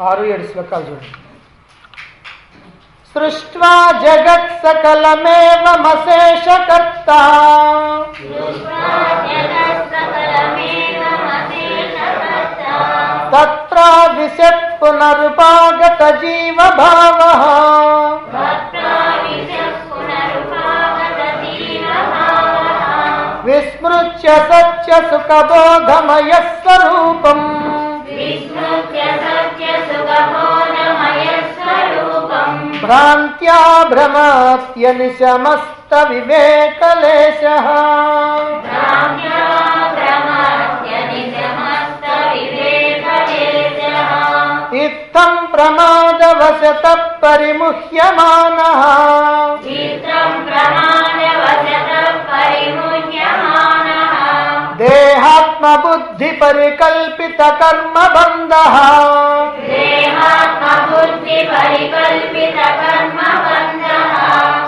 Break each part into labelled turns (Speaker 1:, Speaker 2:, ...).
Speaker 1: 6-7 శ్లోకాలు చూడండి. సృష్ట్వా జగత్ సకలమేవమశేషకర్తా తత్ర విశత్ పునరుపాగత జీవభావః విస్మృత్య సత్య సుఖబోధమయ స్వరూపం భ్రాంత్యా భ్రమత్యనిశమస్త వివేకలేశః ఇత్థం ప్రమాదవశతః పరిముహ్యమానః దేహాత్మబుద్ధి పరికల్పిత కర్మబంధః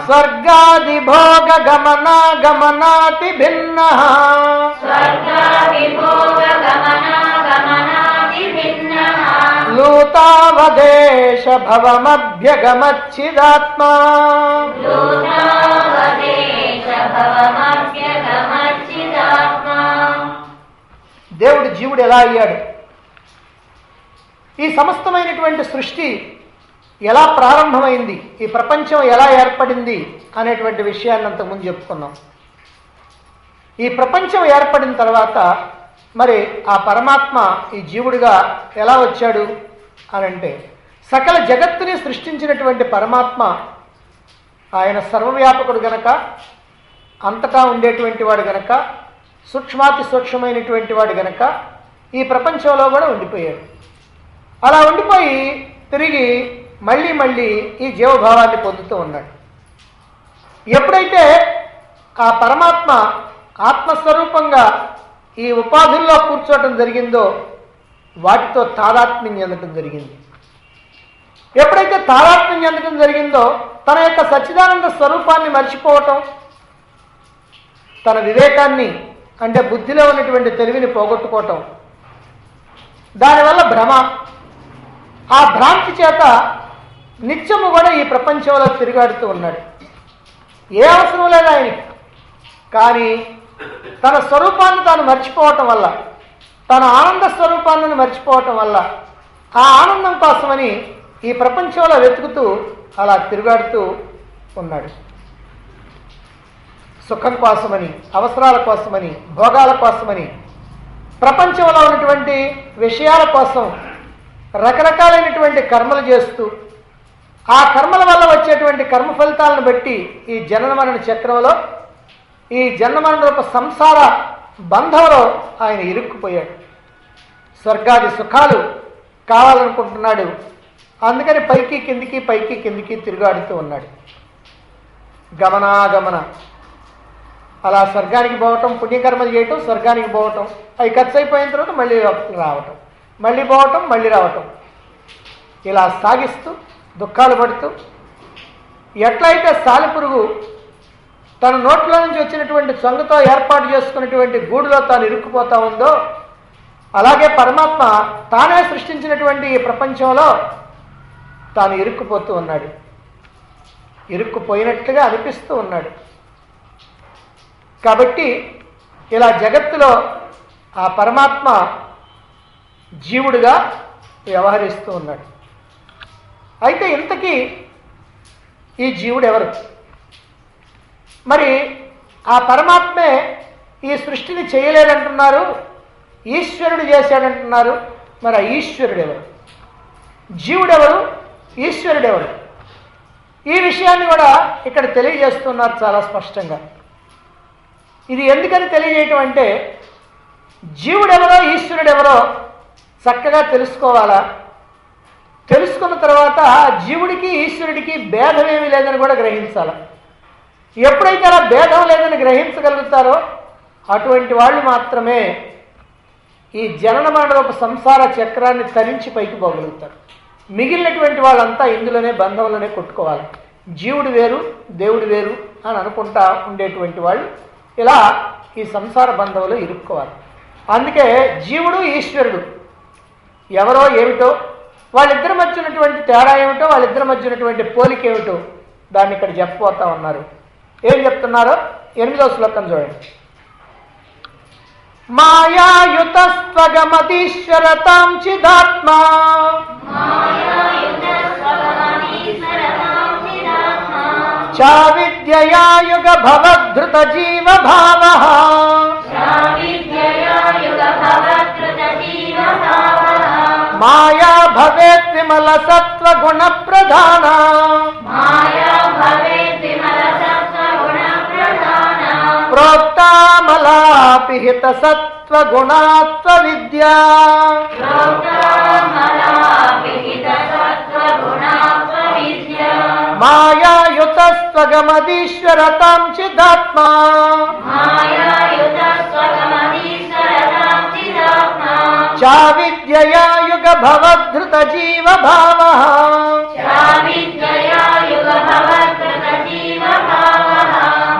Speaker 1: స్వర్గాది భోగ గమనాగమనాతి భిన్నః లూతావదేశ భవమభ్యగమచ్చిదాత్మా దేవుడు జీవుడు ఎలా అయ్యాడు, ఈ సమస్తమైనటువంటి సృష్టి ఎలా ప్రారంభమైంది, ఈ ప్రపంచం ఎలా ఏర్పడింది అనేటువంటి విషయాన్ని అంతకుముందు చెప్పుకున్నాం. ఈ ప్రపంచం ఏర్పడిన తర్వాత మరి ఆ పరమాత్మ ఈ జీవుడిగా ఎలా వచ్చాడు అని అంటే, సకల జగత్తుని సృష్టించినటువంటి పరమాత్మ ఆయన సర్వవ్యాపకుడు గనక, అంతటా ఉండేటువంటి వాడు గనక, సూక్ష్మాతి సూక్ష్మమైనటువంటి వాడు గనక ఈ ప్రపంచంలో కూడా ఉండిపోయాడు. అలా ఉండిపోయి తిరిగి మళ్ళీ మళ్ళీ ఈ జీవభావాన్ని పొందుతూ ఉన్నాడు. ఎప్పుడైతే ఆ పరమాత్మ ఆత్మస్వరూపంగా ఈ ఉపాధుల్లో కూర్చోవటం జరిగిందో వాటితో తాదాత్మ్యం చెందటం జరిగింది. ఎప్పుడైతే తాదాత్మ్యం చెందటం జరిగిందో తన యొక్క సచ్చిదానంద స్వరూపాన్ని మర్చిపోవటం, తన వివేకాన్ని అంటే బుద్ధిలో ఉన్నటువంటి తెలివిని పోగొట్టుకోవటం, దానివల్ల భ్రమ, ఆ భ్రాంతి చేత నిత్యము కూడా ఈ ప్రపంచంలో తిరుగాడుతూ ఉన్నాడు. ఏ అవసరం లేదు ఆయనకి. కానీ తన స్వరూపాన్ని తాను మర్చిపోవటం వల్ల, తన ఆనంద స్వరూపాన్ని మర్చిపోవటం వల్ల ఆ ఆనందం కోసమని ఈ ప్రపంచంలో వెతుకుతూ అలా తిరుగాడుతూ ఉన్నాడు. సుఖం కోసమని, అవసరాల కోసమని, భోగాల కోసమని, ప్రపంచంలో ఉన్నటువంటి విషయాల కోసం రకరకాలైనటువంటి కర్మలు చేస్తూ ఆ కర్మల వల్ల వచ్చేటువంటి కర్మ ఫలితాలను బట్టి ఈ జనన మరణ చక్రంలో, ఈ జన్మమరణ రూప సంసార బంధంలో ఆయన ఇరుక్కుపోయాడు. స్వర్గాది సుఖాలు కావాలనుకుంటున్నాడు. అందుకని పైకి కిందికి పైకి కిందికి తిరుగాడుతూ ఉన్నాడు. గమనాగమన, అలా స్వర్గానికి పోవటం, పుణ్యకర్మలు చేయటం, స్వర్గానికి పోవటం, అవి ఖర్చు అయిపోయిన తర్వాత మళ్ళీ రావటం, మళ్ళీ పోవటం, మళ్ళీ రావటం, ఇలా సాగిస్తూ దుఃఖాలు పడుతూ, ఎట్లయితే సాలిపురుగు తన నోట్లో నుంచి వచ్చినటువంటి సొంగతో ఏర్పాటు చేసుకున్నటువంటి గూడులో తాను ఇరుక్కుపోతా ఉందో, అలాగే పరమాత్మ తానే సృష్టించినటువంటి ఈ ప్రపంచంలో తాను ఇరుక్కుపోతూ ఉన్నాడు. ఇరుక్కుపోయినట్లుగా అనిపిస్తూ ఉన్నాడు. కాబట్టి ఇలా జగత్తులో ఆ పరమాత్మ జీవుడిగా వ్యవహరిస్తూ ఉన్నాడు. అయితే ఇంతకీ ఈ జీవుడు ఎవరు? మరి ఆ పరమాత్మే ఈ సృష్టిని చేయలేదంటున్నారు, ఈశ్వరుడు చేశాడంటున్నారు. మరి ఆ ఈశ్వరుడు ఎవరు? జీవుడెవరు? ఈశ్వరుడెవరు? ఈ విషయాన్ని కూడా ఇక్కడ తెలియజేస్తున్నారు చాలా స్పష్టంగా. ఇది ఎందుకని తెలియజేయటం అంటే, జీవుడెవరో ఈశ్వరుడెవరో చక్కగా తెలుసుకోవాలా. తెలుసుకున్న తర్వాత జీవుడికి ఈశ్వరుడికి భేదమేమీ లేదని కూడా గ్రహించాలి. ఎప్పుడైతే అలా భేదం లేదని గ్రహించగలుగుతారో అటువంటి వాళ్ళు మాత్రమే ఈ జనన మరణ రూప సంసార చక్రాన్ని తరించి పైకి పోగలుగుతారు. మిగిలినటువంటి వాళ్ళంతా ఇందులోనే బంధంలోనే కొట్టుకోవాలి. జీవుడు వేరు, దేవుడు వేరు అని అనుకుంటా ఉండేటువంటి వాళ్ళు ఇలా ఈ సంసార బంధంలో ఇరుక్కోవాలి. అందుకే జీవుడు ఈశ్వరుడు ఎవరో ఏమిటో వాళ్ళిద్దరి మధ్య ఉన్నటువంటి తేడా ఏమిటో, వాళ్ళిద్దరి మధ్య ఉన్నటువంటి పోలిక ఏమిటో దాన్ని ఇక్కడ చెప్పబోతా ఉన్నారు. ఏం చెప్తున్నారో 8వ శ్లోకం చూడండి. మాయాయుతస్త్వగమతీశ్వరతాం చిదాత్మా చావిద్యయా యుగ భవద్ధృత జీవ భావః మాయా భవేత్ విమల సత్వ గుణ ప్రధాన ప్రోక్తామలాపిహిత సత్వ గుణాత్వ విద్యా మాయాయుతస్త్వగమదీశ్వరతాం చిదాత్మా చావిద్యయా యుగ భవద్ధృత జీవ భావః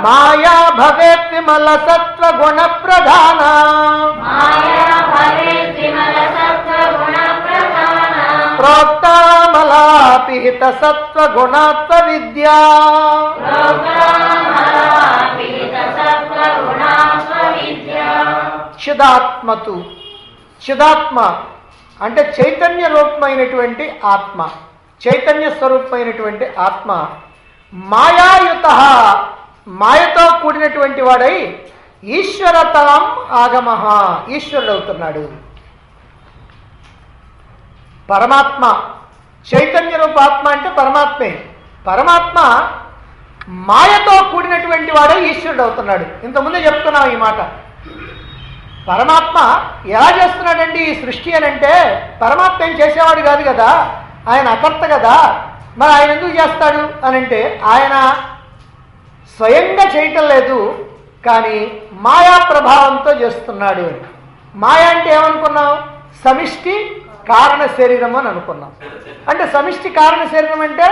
Speaker 1: మాయా భవేత్ విమల సత్వ గుణ ప్రధాన ప్రోక్తామలాపిహిత సత్వ గుణాత్వ విద్యా. చిదాత్మతు, చిదాత్మ అంటే చైతన్య రూపమైనటువంటి ఆత్మ, చైతన్య స్వరూపమైనటువంటి ఆత్మ మాయాయుత, మాయతో కూడినటువంటి వాడై ఈశ్వరతాం ఆగమః, ఈశ్వరుడు అవుతున్నాడు. పరమాత్మ, చైతన్య రూపాత్మ అంటే పరమాత్మే. పరమాత్మ మాయతో కూడినటువంటి వాడే ఈశ్వరుడు అవుతున్నాడు. ఇంతకుముందే చెప్తున్నాం ఈ మాట. పరమాత్మ ఎలా చేస్తున్నాడండి ఈ సృష్టి అని అంటే, పరమాత్మ ఏం చేసేవాడు కాదు కదా, ఆయన అకర్త కదా, మరి ఆయన ఎందుకు చేస్తాడు అని అంటే ఆయన స్వయంగా చేయటం లేదు, కానీ మాయా ప్రభావంతో చేస్తున్నాడు అని. మాయ అంటే ఏమనుకున్నాం? సమిష్టి కారణ శరీరం అని అనుకున్నాం. అంటే సమిష్టి కారణ శరీరం అంటే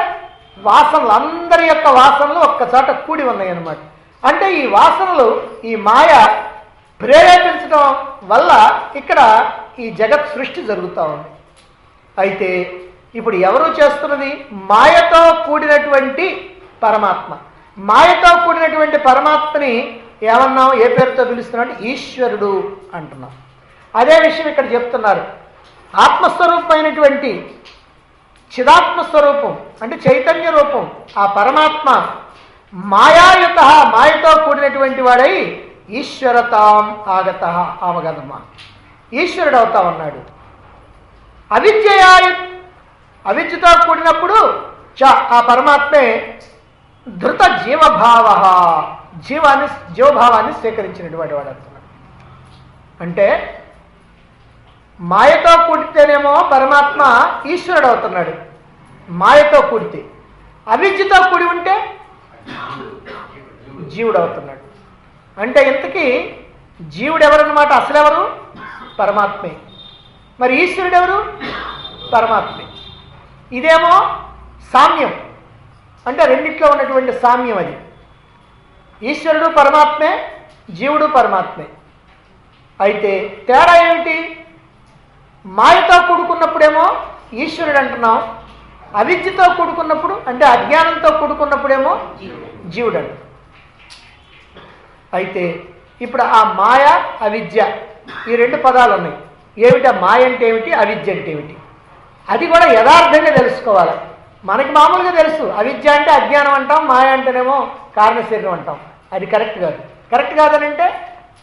Speaker 1: వాసనలు, అందరి యొక్క వాసనలు ఒక్కచోట కూడి ఉన్నాయి అన్నమాట. అంటే ఈ వాసనలు, ఈ మాయ ప్రేరేపించడం వల్ల ఇక్కడ ఈ జగత్ సృష్టి జరుగుతూ ఉంది. అయితే ఇప్పుడు ఎవరు చేస్తున్నది? మాయతో కూడినటువంటి పరమాత్మ. మాయతో కూడినటువంటి పరమాత్మని ఏమన్నాం? ఏ పేరుతో పిలుస్తున్నాం? ఈశ్వరుడు అంటున్నాం. అదే విషయం ఇక్కడ చెప్తున్నారు. ఆత్మస్వరూపమైనటువంటి చిదాత్మస్వరూపం అంటే చైతన్య రూపం ఆ పరమాత్మ మాయాయుత, మాయతో కూడినటువంటి వాడై ఈశ్వరతాం ఆగత అవగతమా, ఈశ్వరుడు అవుతా ఉన్నాడు. అవిద్యయాయు, అవిద్యతో కూడినప్పుడు ఆ పరమాత్మే ధృత జీవభావ, జీవభావాన్ని స్వీకరించినటువంటి వాడు అంటున్నాడు. అంటే మాయతో కూడితేనేమో పరమాత్మ ఈశ్వరుడు అవుతున్నాడు, మాయతో కూడితే. అవిద్యతో కూడి ఉంటే జీవుడు అవుతున్నాడు. అంటే ఇంతకీ జీవుడు ఎవరన్నమాట? అసలెవరు? పరమాత్మే. మరి ఈశ్వరుడు ఎవరు? పరమాత్మే. ఇదేమో సామ్యం, అంటే రెండిట్లో ఉన్నటువంటి సామ్యం అది. ఈశ్వరుడు పరమాత్మే, జీవుడు పరమాత్మే. అయితే తేడా ఏమిటి? మాయతో కూడుకున్నప్పుడేమో ఈశ్వరుడు అంటున్నాం, అవిద్యతో కూడుకున్నప్పుడు అంటే అజ్ఞానంతో కూడుకున్నప్పుడేమో జీవుడు అంట. అయితే ఇప్పుడు ఆ మాయ అవిద్య ఈ రెండు పదాలు ఉన్నాయి. ఏమిటా మాయ అంటే ఏమిటి, అవిద్య అంటే ఏమిటి? అది కూడా యథార్థంగా తెలుసుకోవాలి. మనకి మామూలుగా తెలుసు, అవిద్య అంటే అజ్ఞానం అంటాం, మాయ అంటేనేమో కారణశరీరం అంటాం. అది కరెక్ట్ కాదు. కరెక్ట్ కాదనంటే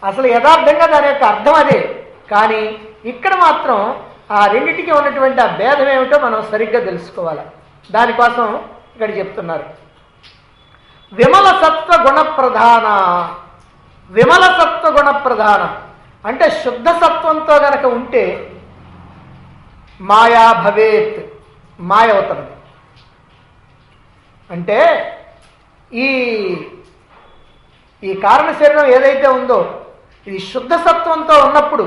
Speaker 1: అసలు యథార్థంగా దాని యొక్క అర్థం అదే. కానీ ఇక్కడ మాత్రం ఆ రెండింటికి ఉన్నటువంటి ఆ భేదం ఏమిటో మనం సరిగ్గా తెలుసుకోవాలి. దానికోసం ఇక్కడ చెప్తున్నారు. విమల సత్వ గుణ ప్రధాన, విమల సత్వ గుణ ప్రధాన అంటే శుద్ధ సత్వంతో గనక ఉంటే మాయా భవేత్, మాయ అవుతుంది. అంటే ఈ కారణ శరీరం ఏదైతే ఉందో ఇది శుద్ధ సత్వంతో ఉన్నప్పుడు,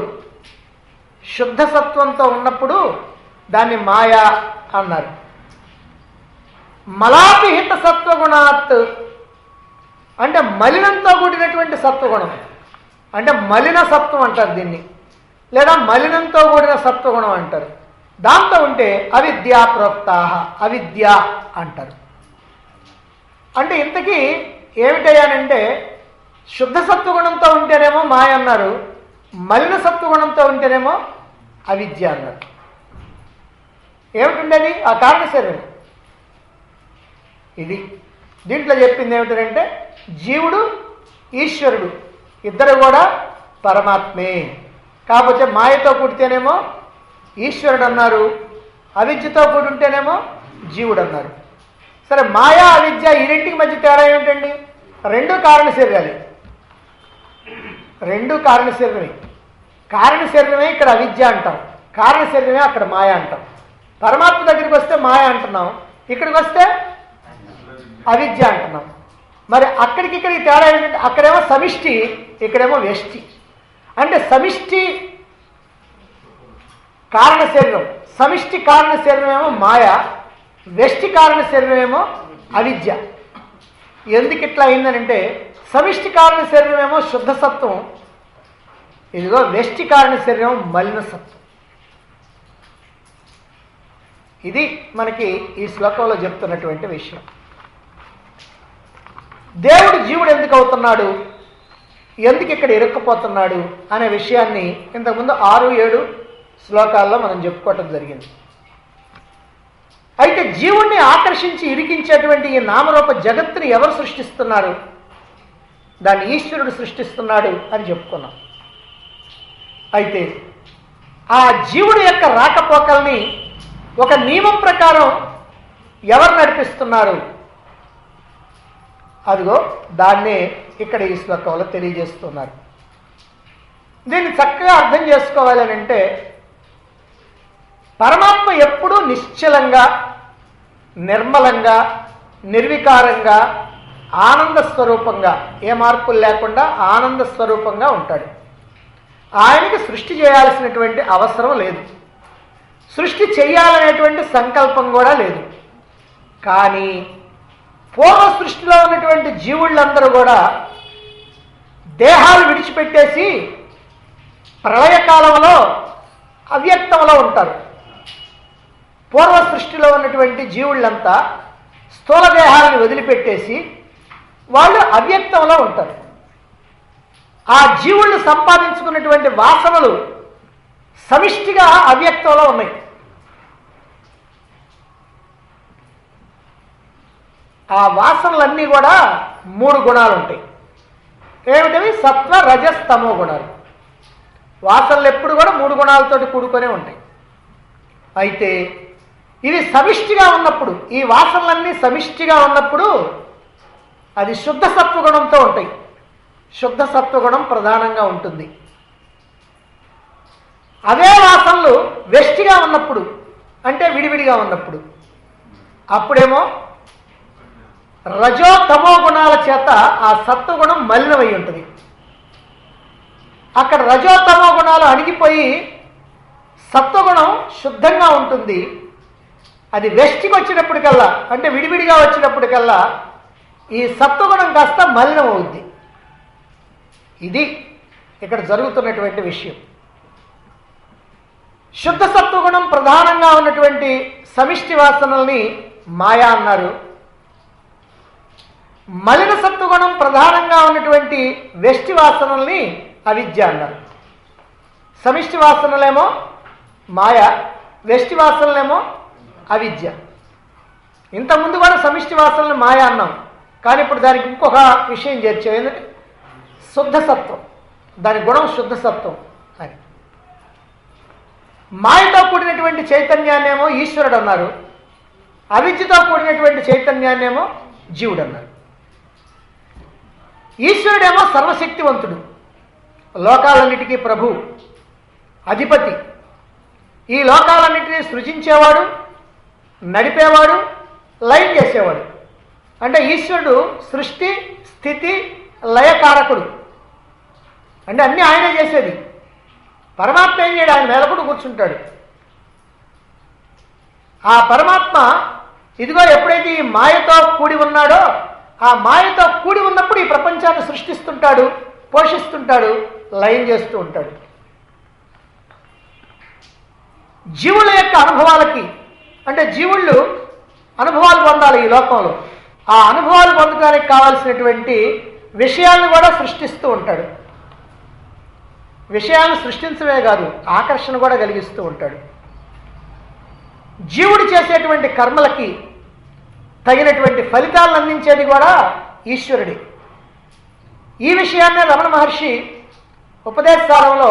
Speaker 1: శుద్ధ సత్వంతో ఉన్నప్పుడు దాన్ని మాయా అన్నారు. మలాపిహిత సత్వగుణాత్ అంటే మలినంతో కూడినటువంటి సత్వగుణం, అంటే మలిన సత్వం అంటారు దీన్ని, లేదా మలినంతో కూడిన సత్వగుణం అంటారు. దాంతో ఉంటే అవిద్యా ప్రోక్తా, అవిద్య అంటారు. అంటే ఇంతకీ ఏమిటయ్యానంటే శుద్ధ సత్వగుణంతో ఉంటేనేమో మాయ అన్నారు, మలిన సత్వగుణంతో ఉంటేనేమో అవిద్య అన్నారు. ఏమిటుండేది? ఆ కారణ శరీరం. ఇది దీంట్లో చెప్పింది ఏమిటంటే జీవుడు ఈశ్వరుడు ఇద్దరు కూడా పరమాత్మే. కాకపోతే మాయతో పుడితేనేమో ఈశ్వరుడు అన్నారు, అవిద్యతో కూడి ఉంటేనేమో జీవుడు అన్నారు. సరే, మాయా అవిద్య ఈ రెండింటికి మధ్య తేడా ఏమిటండి? రెండు కారణ శరీరాలే, రెండు కారణ శరీరమే. కారణ శరీరమే ఇక్కడ అవిద్య అంటాం, కారణ శరీరమే అక్కడ మాయ అంటాం. పరమాత్మ దగ్గరికి వస్తే మాయ అంటున్నాం, ఇక్కడికి వస్తే అవిద్య అంటున్నాం. మరి అక్కడికి ఇక్కడికి తేడా ఏంటంటే అక్కడేమో సమిష్టి, ఇక్కడేమో వ్యష్టి. అంటే సమిష్టి కారణ శరీరం, సమిష్టి కారణ శరీరం ఏమో మాయ, వ్యష్టి కారణ శరీరం ఏమో అవిద్య. ఎందుకు ఇట్లా అయిందనంటే సమిష్టి కారణ శరీరం ఏమో శుద్ధ సత్వం, ఇదిగో వ్యష్టి కారణ శరీరం మలిన సత్వం. ఇది మనకి ఈ శ్లోకంలో చెప్తున్నటువంటి విషయం. దేవుడు జీవుడు ఎందుకు అవుతున్నాడు, ఎందుకు ఇక్కడ ఇరుక్కుపోతున్నాడు అనే విషయాన్ని ఇంతకుముందు 6-7 శ్లోకాల్లో మనం చెప్పుకోవటం జరిగింది. అయితే జీవుణ్ణి ఆకర్షించి ఇరికించేటువంటి ఈ నామరూప జగత్తుని ఎవరు సృష్టిస్తున్నారు? దాన్ని ఈశ్వరుడు సృష్టిస్తున్నాడు అని చెప్పుకున్నాం. అయితే ఆ జీవుడి యొక్క రాకపోకల్ని ఒక నియమం ప్రకారం ఎవరు నడిపిస్తున్నారు? అదిగో దాన్నే ఇక్కడ ఈ శ్లోకంలో తెలియజేస్తున్నారు. దీన్ని చక్కగా అర్థం చేసుకోవాలని అంటే పరమాత్మ ఎప్పుడూ నిశ్చలంగా, నిర్మలంగా, నిర్వికారంగా, ఆనంద స్వరూపంగా, ఏ మార్పులు లేకుండా ఆనంద స్వరూపంగా ఉంటాడు. ఆయనకి సృష్టి చేయాల్సినటువంటి అవసరం లేదు, సృష్టి చేయాలనేటువంటి సంకల్పం కూడా లేదు. కానీ పూర్వ సృష్టిలో ఉన్నటువంటి జీవుళ్ళందరూ కూడా దేహాలు విడిచిపెట్టేసి ప్రళయకాలంలో అవ్యక్తంలో ఉంటారు. పూర్వ సృష్టిలో ఉన్నటువంటి జీవుళ్ళంతా స్థూల దేహాలను వదిలిపెట్టేసి వాళ్ళు అవ్యక్తంలో ఉంటారు. ఆ జీవుళ్ళు సంపాదించుకున్నటువంటి వాసనలు సమిష్టిగా అవ్యక్తంలో ఉన్నాయి. ఆ వాసనలన్నీ కూడా 3 గుణాలు ఉంటాయి. ఏమిటవి? సత్వ, రజస్, తమో గుణాలు. వాసనలు ఎప్పుడు కూడా 3 గుణాలతోటి కూడుకొనే ఉంటాయి. అయితే ఇవి సమిష్టిగా ఉన్నప్పుడు, ఈ వాసనలన్నీ సమిష్టిగా ఉన్నప్పుడు అది శుద్ధ సత్వగుణంతో ఉంటాయి. శుద్ధ సత్వగుణం ప్రధానంగా ఉంటుంది. అదే వాసనలు వ్యష్టిగా ఉన్నప్పుడు, అంటే విడివిడిగా ఉన్నప్పుడు, అప్పుడేమో రజో తమో గుణాల చేత ఆ సత్వగుణం మలినమై ఉంటుంది. అక్కడ రజో తమో గుణాలు అణిగిపోయి సత్వగుణం శుద్ధంగా ఉంటుంది. అది వ్యష్టికి వచ్చినప్పటికల్లా, అంటే విడివిడిగా వచ్చినప్పటికల్లా ఈ సత్వగుణం కాస్త మలినం అవుద్ది. ఇది ఇక్కడ జరుగుతున్నటువంటి విషయం. శుద్ధ సత్వగుణం ప్రధానంగా ఉన్నటువంటి సమిష్టి వాసనల్ని మాయా అన్నారు. మలిన సత్వగుణం ప్రధానంగా ఉన్నటువంటి వ్యష్టి వాసనల్ని అవిద్య అన్నారు. సమిష్టి వాసనలేమో మాయ, వ్యష్టి వాసనలేమో అవిద్య. ఇంతకుముందు కూడా సమిష్టి వాసనలు మాయ అన్నాం, కానీ ఇప్పుడు దానికి ఇంకొక విషయం చేర్చాం. ఏంటంటే శుద్ధ సత్వం, దాని గుణం శుద్ధ సత్వం అని. మాయతో కూడినటువంటి చైతన్యాన్నేమో ఈశ్వరుడు అన్నారు, అవిద్యతో కూడినటువంటి చైతన్యాన్నేమో జీవుడు అన్నారు. ఈశ్వరుడేమో సర్వశక్తివంతుడు, లోకాలన్నిటికీ ప్రభు, అధిపతి. ఈ లోకాలన్నిటినీ సృజించేవాడు, నడిపేవాడు, లయం చేసేవాడు. అంటే ఈశ్వరుడు సృష్టి, స్థితి, లయకారకుడు. అంటే అన్నీ ఆయనే చేసేది. పరమాత్మ ఏం చేయడు, ఆయన మేలకుడు కూర్చుంటాడు. ఆ పరమాత్మ ఇదిగో ఎప్పుడైతే ఈ మాయతో కూడి ఉన్నాడో, ఆ మాయతో కూడి ఉన్నప్పుడు ఈ ప్రపంచాన్ని సృష్టిస్తుంటాడు, పోషిస్తుంటాడు, లయం చేస్తూ ఉంటాడు. జీవుల యొక్క అనుభవాలకి, అంటే జీవుళ్ళు అనుభవాలు పొందాలి ఈ లోకంలో. ఆ అనుభవాలు పొందడానికి కావాల్సినటువంటి విషయాలను కూడా సృష్టిస్తూ ఉంటాడు. విషయాలను సృష్టించడమే కాదు, ఆకర్షణ కూడా కలిగిస్తూ ఉంటాడు. జీవుడు చేసేటువంటి కర్మలకి తగినటువంటి ఫలితాలను అందించేది కూడా ఈశ్వరుడి. ఈ విషయాన్నే రమణ మహర్షి ఉపదేశసారంలో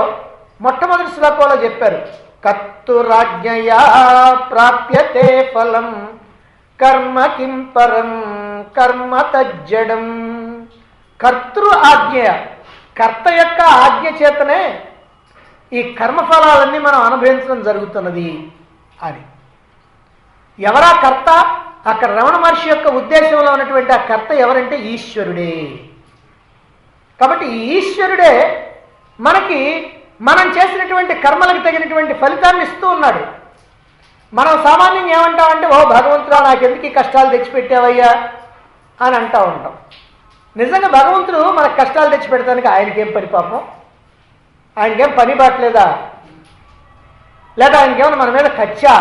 Speaker 1: మొట్టమొదటి శ్లోకంలో చెప్పారు. కర్తురాజ్ఞయా ప్రాప్యతే ఫలం కర్మ కిం పరం కర్మ తజ్జడం. కర్తృ ఆజ్ఞ, కర్త యొక్క ఆజ్ఞ చేతనే ఈ కర్మఫలాలన్నీ మనం అనుభవించడం జరుగుతున్నది అని. ఎవరా కర్త? అక్కడ రమణ మహర్షి యొక్క ఉద్దేశంలో ఉన్నటువంటి ఆ కర్త ఎవరంటే ఈశ్వరుడే. కాబట్టి ఈశ్వరుడే మనకి మనం చేసినటువంటి కర్మలకు తగినటువంటి ఫలితాన్ని ఇస్తూ ఉన్నాడు. మనం సామాన్యంగా ఏమంటామంటే, ఓ భగవంతుడా నాకెందుకు ఈ కష్టాలు తెచ్చిపెట్టావయ్యా అని అంటూ ఉంటాం. నిజంగా భగవంతుడు మనకు కష్టాలు తెచ్చిపెడతానికి ఆయనకేం పని పాపం? ఆయనకేం పని బాట్లేదా? లేదా ఆయనకేమైనా మన మీద కచ్చా?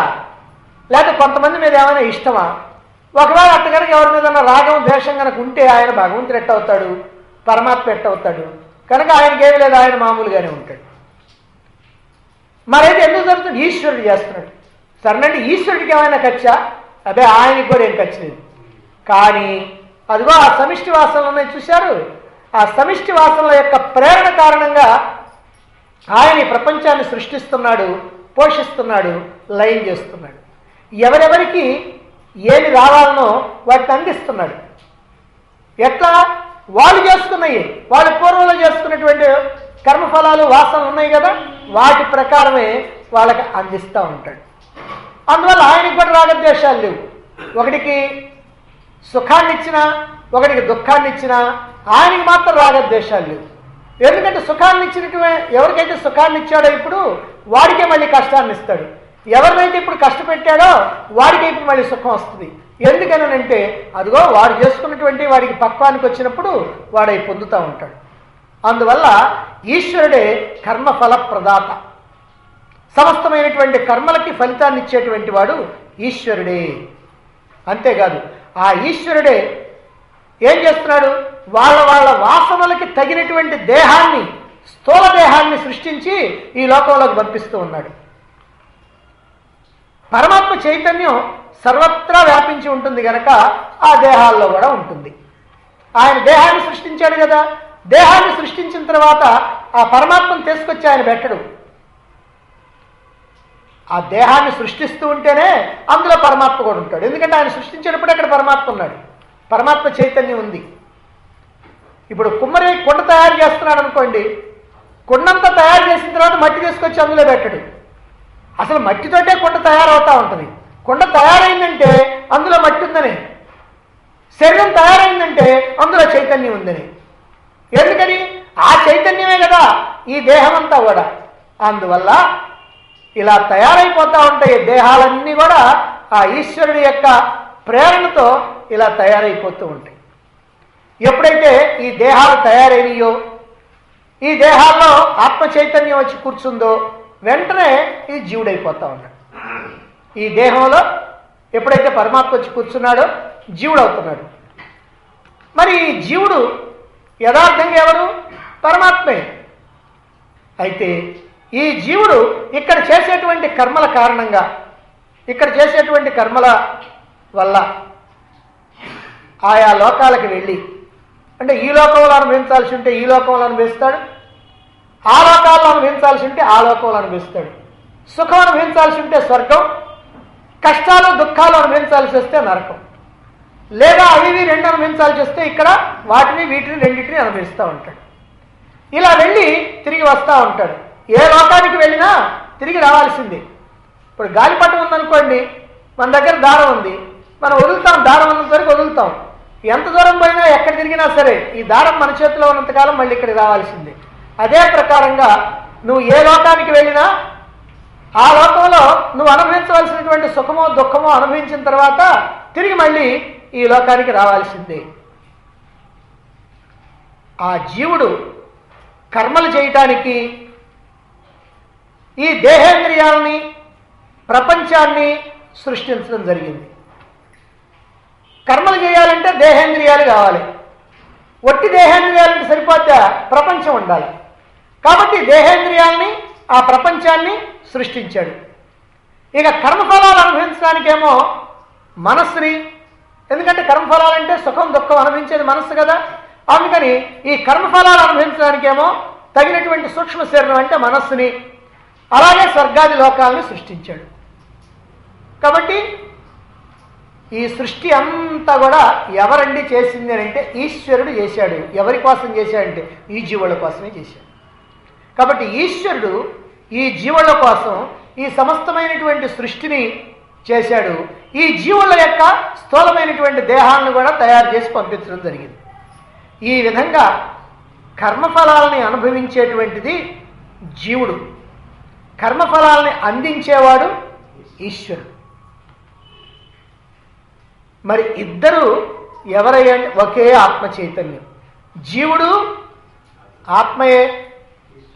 Speaker 1: లేదా కొంతమంది మీద ఏమైనా ఇష్టమా? ఒకవేళ అట్ట కనుక ఎవరి మీద రాగం ద్వేషం కనుక ఉంటే ఆయన భగవంతుడు ఎట్టవుతాడు? పరమాత్మ ఎట్టవుతాడు? కనుక ఆయనకేమి లేదు, ఆయన మామూలుగానే ఉంటాడు. మరైతే ఎందుకు జరుగుతుంది? ఈశ్వరుడు చేస్తున్నాడు. సరేనంటే ఈశ్వరుడికి ఏమైనా ఖర్చా? అదే ఆయనకి కూడా ఏం ఖర్చు లేదు. కానీ అదిగో ఆ సమిష్టి వాసనలు ఉన్నాయి చూశారు, ఆ సమిష్టి వాసనల యొక్క ప్రేరణ కారణంగా ఆయన ఈ ప్రపంచాన్ని సృష్టిస్తున్నాడు, పోషిస్తున్నాడు, లయం చేస్తున్నాడు. ఎవరెవరికి ఏమి రావాలనో వాటిని అందిస్తున్నాడు. ఎట్లా? వాళ్ళు చేసుకున్నాయి, వాళ్ళు పూర్వంలో చేసుకున్నటువంటి కర్మఫలాలు వాసనలు ఉన్నాయి కదా, వాటి ప్రకారమే వాళ్ళకి అందిస్తూ ఉంటాడు. అందువల్ల ఆయనకి కూడా రాగద్వేషాలు లేవు. ఒకటికి సుఖాన్ని ఇచ్చినా, ఒకటికి దుఃఖాన్ని ఇచ్చినా ఆయనకి మాత్రం రాగద్వేషాలు లేవు. ఎందుకంటే సుఖాన్ని ఇచ్చినట్టువే, ఎవరికైతే సుఖాన్ని ఇచ్చాడో ఇప్పుడు వాడికే మళ్ళీ కష్టాన్ని ఇస్తాడు. ఎవరినైతే ఇప్పుడు కష్టపెట్టాడో వాడికి ఇప్పుడు మళ్ళీ సుఖం వస్తుంది. ఎందుకనంటే అదిగో వాడు చేసుకున్నటువంటి వాడికి పక్వానికి వచ్చినప్పుడు వాడై పొందుతూ ఉంటాడు. అందువల్ల ఈశ్వరుడే కర్మఫల ప్రదాత. సమస్తమైనటువంటి కర్మలకి ఫలితాన్ని ఇచ్చేటువంటి వాడు ఈశ్వరుడే. అంతేకాదు ఆ ఈశ్వరుడే ఏం చేస్తున్నాడు? వాళ్ళ వాళ్ళ వాసనలకి తగినటువంటి దేహాన్ని, స్థూల దేహాన్ని సృష్టించి ఈ లోకంలోకి పంపిస్తూ ఉన్నాడు. పరమాత్మ చైతన్యం సర్వత్రా వ్యాపించి ఉంటుంది కనుక ఆ దేహాల్లో కూడా ఉంటుంది. ఆయన దేహాన్ని సృష్టించాడు కదా, దేహాన్ని సృష్టించిన తర్వాత ఆ పరమాత్మను తీసుకొచ్చి ఆయన పెట్టడు. ఆ దేహాన్ని సృష్టిస్తూ ఉంటేనే అందులో పరమాత్మ కూడా ఉంటాడు. ఎందుకంటే ఆయన సృష్టించేటప్పుడు అక్కడ పరమాత్మ ఉన్నాడు, పరమాత్మ చైతన్యం ఉంది. ఇప్పుడు కుమ్మరి కుండ తయారు చేస్తున్నాడు అనుకోండి, కుండంతా తయారు చేసిన తర్వాత మట్టి తీసుకొచ్చి అందులో పెట్టడు. అసలు మట్టితోటే కుండ తయారవుతూ ఉంటుంది. కుండ తయారైందంటే అందులో మట్టి ఉందని, శరీరం తయారైందంటే అందులో చైతన్యం ఉందని. ఎందుకని? ఆ చైతన్యమే కదా ఈ దేహం అంతా కూడా. అందువల్ల ఇలా తయారైపోతూ ఉంటాయి దేహాలన్నీ కూడా ఆ ఈశ్వరుడి యొక్క ప్రేరణతో ఇలా తయారైపోతూ ఉంటాయి. ఎప్పుడైతే ఈ దేహాలు తయారైనయో, ఈ దేహాల్లో ఆత్మ చైతన్యం వచ్చి కూర్చుందో వెంటనే ఇది జీవుడైపోతూ ఉన్నాడు. ఈ దేహంలో ఎప్పుడైతే పరమాత్మ వచ్చి కూర్చున్నాడో జీవుడు అవుతున్నాడు. మరి ఈ జీవుడు యథార్థంగా ఎవరు? పరమాత్మే. అయితే ఈ జీవుడు ఇక్కడ చేసేటువంటి కర్మల కారణంగా, ఇక్కడ చేసేటువంటి కర్మల వల్ల ఆయా లోకాలకు వెళ్ళి, అంటే ఈ లోకంలో అనుభవించాల్సి ఉంటే ఈ లోకంలో అనుభవిస్తాడు, ఆ లోకాల్లో అనుభవించాల్సి ఉంటే ఆ లోకంలో అనుభవిస్తాడు. సుఖం అనుభవించాల్సి ఉంటే స్వర్గం, కష్టాలు దుఃఖాలు అనుభవించాల్సి వస్తే నరకం, లేదా అవి రెండు అనుభవించాల్సి వస్తే ఇక్కడ వాటిని వీటిని రెండింటిని అనుభవిస్తూ ఉంటాడు. ఇలా వెళ్ళి తిరిగి వస్తూ ఉంటాడు. ఏ లోకానికి వెళ్ళినా తిరిగి రావాల్సిందే. ఇప్పుడు గాలిపటం ఉందనుకోండి, మన దగ్గర దారం ఉంది, మనం వదులుతాం, దారం ఉన్నంత వరకు వదులుతాం. ఎంత దూరం పోయినా ఎక్కడ తిరిగినా సరే ఈ దారం మన చేతిలో ఉన్నంతకాలం మళ్ళీ ఇక్కడికి రావాల్సిందే. అదే ప్రకారంగా నువ్వు ఏ లోకానికి వెళ్ళినా ఆ లోకంలో నువ్వు అనుభవించవలసినటువంటి సుఖమో దుఃఖమో అనుభవించిన తర్వాత తిరిగి మళ్ళీ ఈ లోకానికి రావాల్సిందే. ఆ జీవుడు కర్మలు చేయటానికి ఈ దేహేంద్రియాలని, ప్రపంచాన్ని సృష్టించడం జరిగింది. కర్మలు చేయాలంటే దేహేంద్రియాలు కావాలి. ఒట్టి దేహేంద్రియాలంటే సరిపోతే ప్రపంచం ఉండాలి. కాబట్టి దేహేంద్రియాల్ని, ఆ ప్రపంచాన్ని సృష్టించాడు. ఇక కర్మఫలాలు అనుభవించడానికేమో మనస్సుని, ఎందుకంటే కర్మఫలాలంటే సుఖం దుఃఖం అనుభవించేది మనస్సు కదా. అందుకని ఈ కర్మఫలాలు అనుభవించడానికేమో తగినటువంటి సూక్ష్మ శరీరం అంటే మనస్సుని, అలాగే స్వర్గాది లోకాలను సృష్టించాడు. కాబట్టి ఈ సృష్టి అంతా కూడా ఎవరండి చేసింది అని అంటే ఈశ్వరుడు చేశాడు. ఎవరి కోసం చేశాడంటే ఈ జీవుల కోసమే చేశాడు. కాబట్టి ఈశ్వరుడు ఈ జీవుల కోసం ఈ సమస్తమైనటువంటి సృష్టిని చేశాడు. ఈ జీవుల యొక్క స్థూలమైనటువంటి దేహాలను కూడా తయారు చేసి పంపించడం జరిగింది. ఈ విధంగా కర్మఫలాలని అనుభవించేటువంటిది జీవుడు, కర్మఫలాలని అందించేవాడు ఈశ్వరుడు. మరి ఇద్దరు ఎవరయ్యా? ఒకే ఆత్మ చైతన్యం. జీవుడు ఆత్మయే,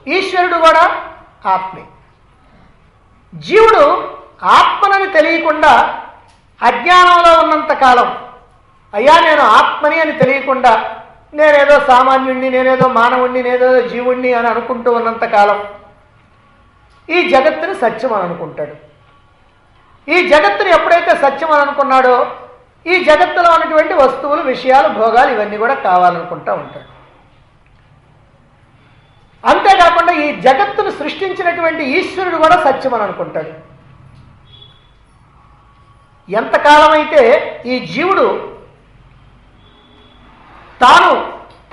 Speaker 1: ఈశ్వరుడు కూడా ఆత్మే. జీవుడు ఆత్మనని తెలియకుండా అజ్ఞానంలో ఉన్నంత కాలం, అయ్యా నేను ఆత్మని అని తెలియకుండా నేనేదో సామాన్యుణ్ణి, నేనేదో మానవుణ్ణి, నేనేదో జీవుణ్ణి అని అనుకుంటూ ఉన్నంత కాలం ఈ జగత్తుని సత్యం అని అనుకుంటాడు. ఈ జగత్తుని ఎప్పుడైతే సత్యం అని అనుకున్నాడో ఈ జగత్తులో ఉన్నటువంటి వస్తువులు, విషయాలు, భోగాలు ఇవన్నీ కూడా కావాలనుకుంటూ ఉంటాడు. అంతేకాకుండా ఈ జగత్తును సృష్టించినటువంటి ఈశ్వరుడు కూడా సత్యం అని అనుకుంటాడు. ఎంతకాలమైతే ఈ జీవుడు తాను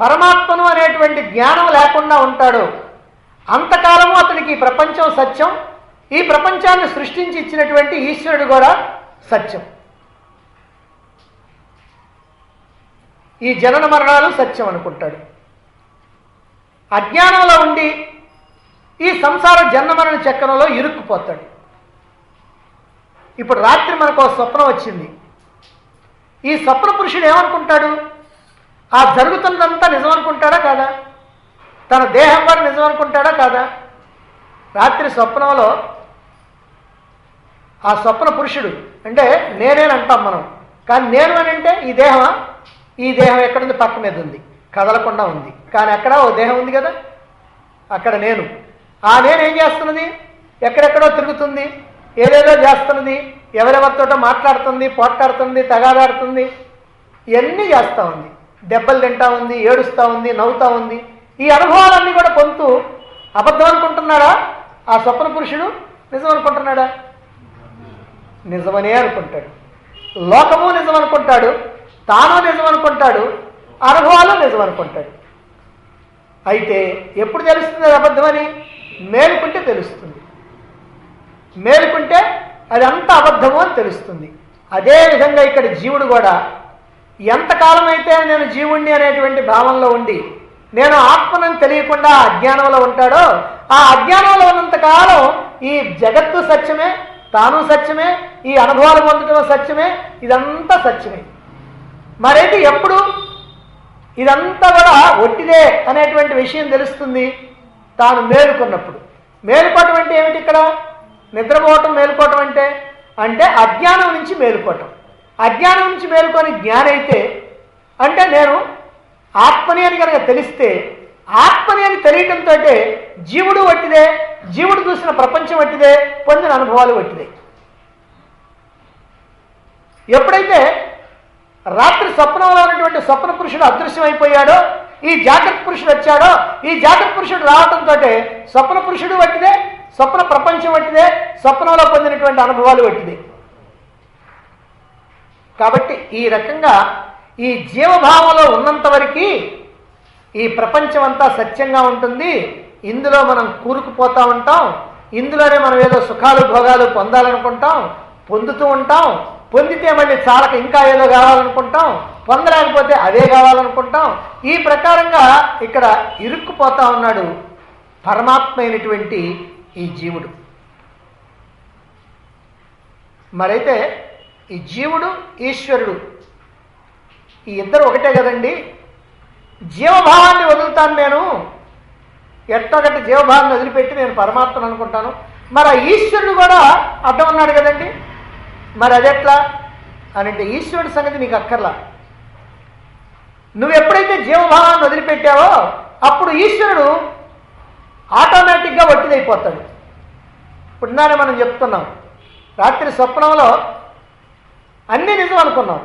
Speaker 1: పరమాత్మను అనేటువంటి జ్ఞానం లేకుండా ఉంటాడో అంతకాలము అతనికి ఈ ప్రపంచం సత్యం, ఈ ప్రపంచాన్ని సృష్టించి ఇచ్చినటువంటి ఈశ్వరుడు కూడా సత్యం. ఈ జనన మరణాలు సత్యం అనుకుంటాడు. అజ్ఞానంలో ఉండి ఈ సంసార జన్మమరణ చక్రంలో ఇరుక్కుపోతాడు. ఇప్పుడు రాత్రి మనకు స్వప్నం వచ్చింది. ఈ స్వప్న పురుషుడు ఏమనుకుంటాడు? ఆ జరుగుతున్నదంతా నిజం అనుకుంటాడా కాదా? తన దేహం కూడా నిజం అనుకుంటాడా కాదా? రాత్రి స్వప్నంలో ఆ స్వప్న పురుషుడు అంటే నేనేనంటాం మనం, కానీ నేను అని అంటే ఈ దేహమా? ఈ దేహం ఎక్కడుంది? పక్క మీద ఉంది, కదలకుండా ఉంది. కానీ అక్కడ ఓ దేహం ఉంది కదా, అక్కడ నేను. ఆ నేను ఏం చేస్తున్నది? ఎక్కడెక్కడో తిరుగుతుంది, ఏదేదో చేస్తున్నది, ఎవరెవరితోటో మాట్లాడుతుంది, పోట్లాడుతుంది, తగాదాడుతుంది, ఇవన్నీ చేస్తూ ఉంది. దెబ్బలు తింటా ఉంది, ఏడుస్తూ ఉంది, నవ్వుతూ ఉంది. ఈ అనుభవాలన్నీ కూడా పొందుతూ అబద్ధం అనుకుంటున్నాడా ఆ స్వప్న పురుషుడు? నిజం అనుకుంటున్నాడా? నిజమనే అనుకుంటాడు. లోకము నిజం అనుకుంటాడు, తాను నిజం అనుకుంటాడు, అనుభవాలు నిజం అనుకుంటాడు. అయితే ఎప్పుడు తెలుస్తుంది అది అబద్ధమని? మేలుకుంటే తెలుస్తుంది. మేలుకుంటే అది అంత అబద్ధము అని తెలుస్తుంది. అదేవిధంగా ఇక్కడ జీవుడు కూడా ఎంతకాలం అయితే నేను జీవుణ్ణి అనేటువంటి భావంలో ఉండి నేను ఆత్మనని తెలియకుండా అజ్ఞానంలో ఉంటాడో ఆ అజ్ఞానంలో ఉన్నంతకాలం ఈ జగత్తు సత్యమే, తాను సత్యమే, ఈ అనుభవాలు పొందడం సత్యమే, ఇదంతా సత్యమే. మరైతే ఎప్పుడు ఇదంతా కూడా ఒట్టిదే అనేటువంటి విషయం తెలుస్తుంది? తాను మేలుకున్నప్పుడు. మేలుకోవటం అంటే ఏమిటి? ఇక్కడ నిద్రపోవటం మేలుకోవటం అంటే అజ్ఞానం నుంచి మేలుకోవటం. అజ్ఞానం నుంచి మేలుకొని జ్ఞానైతే అంటే నేను ఆత్మని అని కనుక తెలిస్తే, ఆత్మని అని తెలియటంతో జీవుడు వట్టిదే, జీవుడు చూసిన ప్రపంచం వట్టిదే, పొందిన అనుభవాలు వట్టిదే. ఎప్పుడైతే రాత్రి స్వప్నంలో ఉన్నటువంటి స్వప్న పురుషుడు అదృశ్యమైపోయాడో, ఈ జాగ్రత్త పురుషుడు వచ్చాడో, ఈ జాగ్రత్త పురుషుడు రావటంతో స్వప్న పురుషుడు వట్టిదే, స్వప్న ప్రపంచం వట్టిదే, స్వప్నంలో పొందినటువంటి అనుభవాలు వట్టిదే. కాబట్టి ఈ రకంగా ఈ జీవభావంలో ఉన్నంత వరకు ఈ ప్రపంచం అంతా సత్యంగా ఉంటుంది. ఇందులో మనం కూరుకుపోతూ ఉంటాం, ఇందులోనే మనం ఏదో సుఖాలు భోగాలు పొందాలనుకుంటాం, పొందుతూ ఉంటాం. పొందితే మళ్ళీ చాలక ఇంకా ఏదో కావాలనుకుంటాం, పొందలేకపోతే అదే కావాలనుకుంటాం. ఈ ప్రకారంగా ఇక్కడ ఇరుక్కుపోతా ఉన్నాడు పరమాత్మ అయినటువంటి ఈ జీవుడు. మరైతే ఈ జీవుడు ఈశ్వరుడు ఈ ఇద్దరు ఒకటే కదండి. జీవభావాన్ని వదులుతాను నేను, ఎట్టొకటి జీవభావాన్ని వదిలిపెట్టి నేను పరమాత్మను అనుకుంటాను. మరి ఈశ్వరుడు కూడా అడ్డం ఉన్నాడు కదండి. మరి అదెట్లా అని అంటే ఈశ్వరుడి సంగతి నీకు అక్కర్లా. నువ్వు ఎప్పుడైతే జీవభావాన్ని వదిలిపెట్టావో అప్పుడు ఈశ్వరుడు ఆటోమేటిక్గా వట్టిదైపోతాడు. ఇప్పుడు నానే మనం చెప్తున్నాం, రాత్రి స్వప్నంలో అన్నీ నిజం అనుకున్నాం,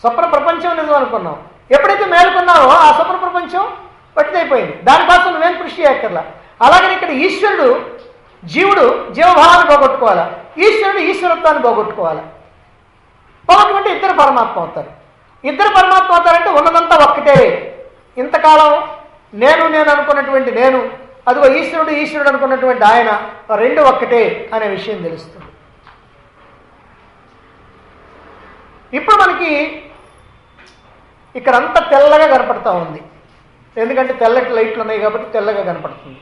Speaker 1: స్వప్న ప్రపంచం నిజం అనుకున్నాం. ఎప్పుడైతే మేలుకున్నావో ఆ స్వప్న ప్రపంచం వట్టిదైపోయింది. దానికోసం నువ్వేం కృషి చేయక్కర్లా. అలాగని ఇక్కడ ఈశ్వరుడు జీవుడు జీవభావాన్ని పోగొట్టుకోవాలా, ఈశ్వరుడు ఈశ్వరత్వాన్ని పోగొట్టుకోవాలా. పోగొట్టుకుంటే ఇద్దరు పరమాత్మ అవుతారు. ఇద్దరు పరమాత్మ అవుతారంటే ఉన్నదంతా ఒక్కటే. ఇంతకాలం నేను అనుకున్నటువంటి నేను, అదిగో ఈశ్వరుడు అనుకున్నటువంటి ఆయన, రెండు ఒక్కటే అనే విషయం తెలుస్తుంది. ఇప్పుడు మనకి ఇక్కడంతా తెల్లగా కనపడతా ఉంది. ఎందుకంటే తెల్లటి లైట్లు ఉన్నాయి కాబట్టి తెల్లగా కనపడుతుంది.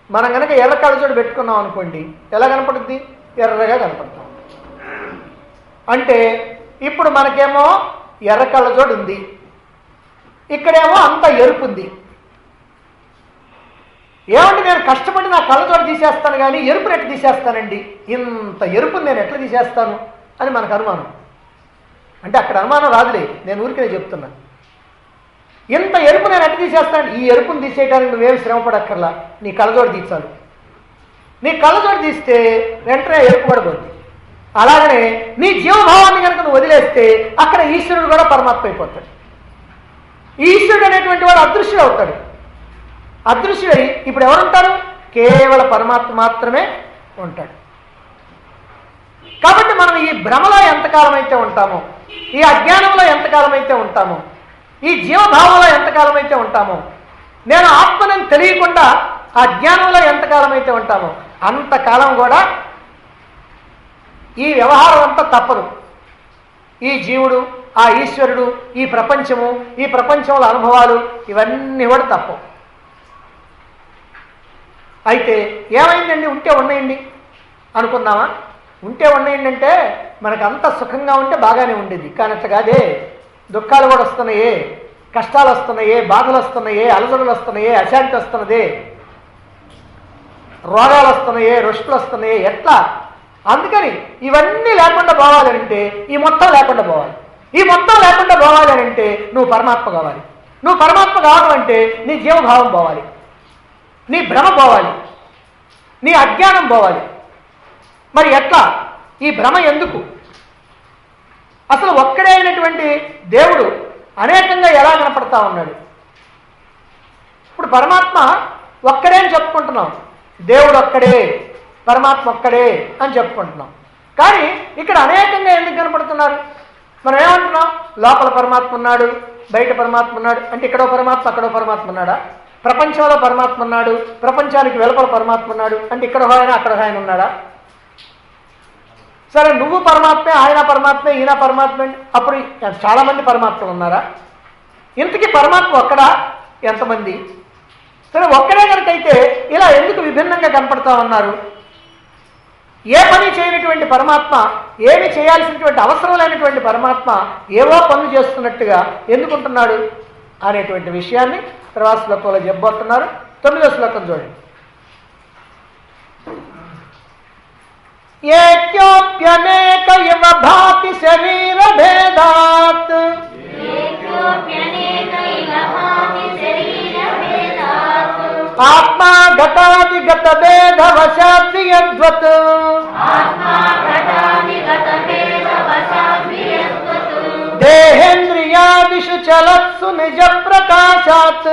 Speaker 1: మనం కనుక ఎర్ర కళ్ళజోడు పెట్టుకున్నాం అనుకోండి, ఎలా కనపడుద్ది? ఎర్రగా కనపడతాం. అంటే ఇప్పుడు మనకేమో ఎర్ర కళ్ళజోడు ఉంది, ఇక్కడేమో అంత ఎరుపు ఉంది. ఏమంటే నేను కష్టపడి నా కళ్ళజోడు తీసేస్తాను కానీ ఎరుపు ఎట్లా తీసేస్తానండి, ఇంత ఎరుపుని నేను ఎట్లా తీసేస్తాను అని మనకు అనుమానం. అంటే అక్కడ అనుమానం రాదులే, నేను ఊరికే చెప్తున్నాను. ఇంత ఎరుపు నేను ఎట్లా తీసేస్తాను? ఈ ఎరుపుని తీసేయడానికి నువ్వేం శ్రమపడక్కర్లా, నీ కళ్ళజోడు తీర్చాలి. నీ కళ్ళజోడు తీస్తే వెంటనే ఎరుపు పడిపోద్ది. అలాగనే నీ జీవభావాన్ని కనుక నువ్వు వదిలేస్తే అక్కడ ఈశ్వరుడు కూడా పరమాత్మ అయిపోతాడు. ఈశ్వరుడు అనేటువంటి వాడు అదృశ్యుడు అవుతాడు. అదృశ్యుడై ఇప్పుడు ఎవరుంటారు? కేవల పరమాత్మ మాత్రమే ఉంటాడు. కాబట్టి మనం ఈ భ్రమలో ఎంతకాలం అయితే ఉంటామో, ఈ అజ్ఞానంలో ఎంతకాలం అయితే ఉంటామో, ఈ జీవభావంలో ఎంతకాలం అయితే ఉంటామో, నేను ఆత్మని తెలియకుండా ఆ జ్ఞానంలో ఎంతకాలం అయితే ఉంటామో అంతకాలం కూడా ఈ వ్యవహారం అంతా తప్పదు. ఈ జీవుడు, ఆ ఈశ్వరుడు, ఈ ప్రపంచము, ఈ ప్రపంచంలో అనుభవాలు ఇవన్నీ కూడా తప్పవు. అయితే ఏమైందండి? ఉంటే ఉన్నాయండి అనుకుందామా? ఉంటే ఉన్నాయండి అంటే మనకు అంత సుఖంగా ఉంటే బాగానే ఉండేది. కానీ అట్లా కాదే, దుఃఖాలు కూడా వస్తున్నాయే, కష్టాలు వస్తున్నాయే, బాధలు వస్తున్నాయే, అలజడులు వస్తున్నాయే, అశాంతి వస్తున్నదే, రోగాలు వస్తున్నాయే, రుష్టులు వస్తున్నాయే. ఎట్లా? అందుకని ఇవన్నీ లేకుండా పోవాలంటే ఈ మొత్తం లేకుండా పోవాలి. ఈ మొత్తం లేకుండా పోవాలి అంటే నువ్వు పరమాత్మ కావాలి. నువ్వు పరమాత్మ కావడం అంటే నీ జీవభావం పోవాలి, నీ భ్రమ పోవాలి, నీ అజ్ఞానం పోవాలి. మరి ఎట్లా? ఈ భ్రమ ఎందుకు? అసలు ఒక్కడే అయినటువంటి దేవుడు అనేకంగా ఎలా కనపడతా ఉన్నాడు? ఇప్పుడు పరమాత్మ ఒక్కడే అని చెప్పుకుంటున్నాం, దేవుడు ఒక్కడే, పరమాత్మ ఒక్కడే అని చెప్పుకుంటున్నాం. కానీ ఇక్కడ అనేకంగా ఎందుకు కనపడుతున్నారు? మనం ఏమంటున్నాం? లోపల పరమాత్మ ఉన్నాడు, బయట పరమాత్మ ఉన్నాడు. అంటే ఇక్కడో పరమాత్మ అక్కడో పరమాత్మ ఉన్నాడా? ప్రపంచంలో పరమాత్మ ఉన్నాడు, ప్రపంచానికి వెలుపల పరమాత్మ ఉన్నాడు. అంటే ఇక్కడ ఆయన అక్కడ ఆయన ఉన్నాడా? సరే, నువ్వు పరమాత్మే, ఆయన పరమాత్మే, ఈయన పరమాత్మే, అప్పుడు చాలామంది పరమాత్మలు ఉన్నారా? ఇంతకీ పరమాత్మ ఒక్కడా? ఎంతమంది? సరే, ఒక్కడే కనుకైతే ఇలా ఎందుకు విభిన్నంగా కనపడతా ఉన్నారు? ఏ పని చేయనటువంటి పరమాత్మ, ఏమి చేయాల్సినటువంటి అవసరం లేనటువంటి పరమాత్మ ఏవో పనులు చేస్తున్నట్టుగా ఎందుకుంటున్నాడు అనేటువంటి విషయాన్ని తర్వాత శ్లోకంలో చెప్పబోతున్నారు. 9వ శ్లోకం చూడండి. ఏక్యోప్యనేక ఇవ భాతి శరీర భేదాత్ ఆత్మా ఘటాది గత భేద వశాద్వి యద్వత్ దేహేంద్రియాదిషు చలత్సు నిజ ప్రకాశాత్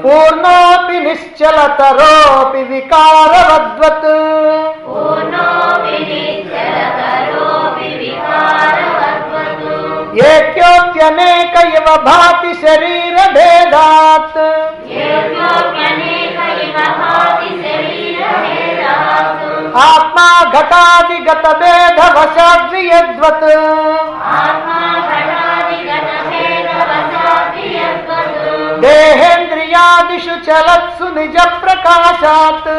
Speaker 1: పూర్ణోపి నిశ్చలతరోపి వికారవద్వత్ ఏక్యోప్యనేక ఇవ భాతి శరీర భేదాత్ ఆత్మా ఘటాది గత భేద వశాద్వి యద్వత్ దేహేంద్రియాదిషు చలత్సు నిజ ప్రకాశాత్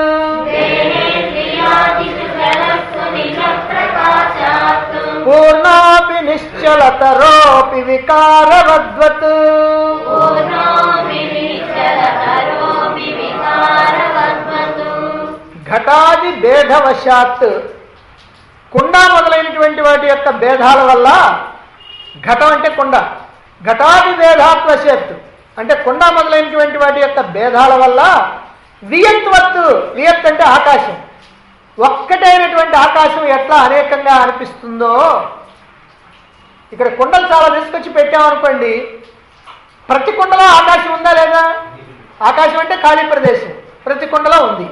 Speaker 1: పూర్ణోపి నిశ్చలతరోపి వికారవద్వత్ ఘటాది భేదవశాత్ కుండ మొదలైనటువంటి వాటి యొక్క భేదాల వల్ల, ఘటం అంటే కుండ, ఘటాది భేదాత్వశాత్ అంటే కుండ మొదలైనటువంటి వాటి యొక్క భేదాల వల్ల వియత్వత్తు, వియత్ అంటే ఆకాశం, ఒక్కటైనటువంటి ఆకాశం ఎట్లా అనేకంగా అనిపిస్తుందో. ఇక్కడ కుండలు చాలా తీసుకొచ్చి పెట్టామనుకోండి, ప్రతి కుండలో ఆకాశం ఉందా లేదా? ఆకాశం అంటే ఖాళీ ప్రదేశం, ప్రతి కుండలో ఉంది.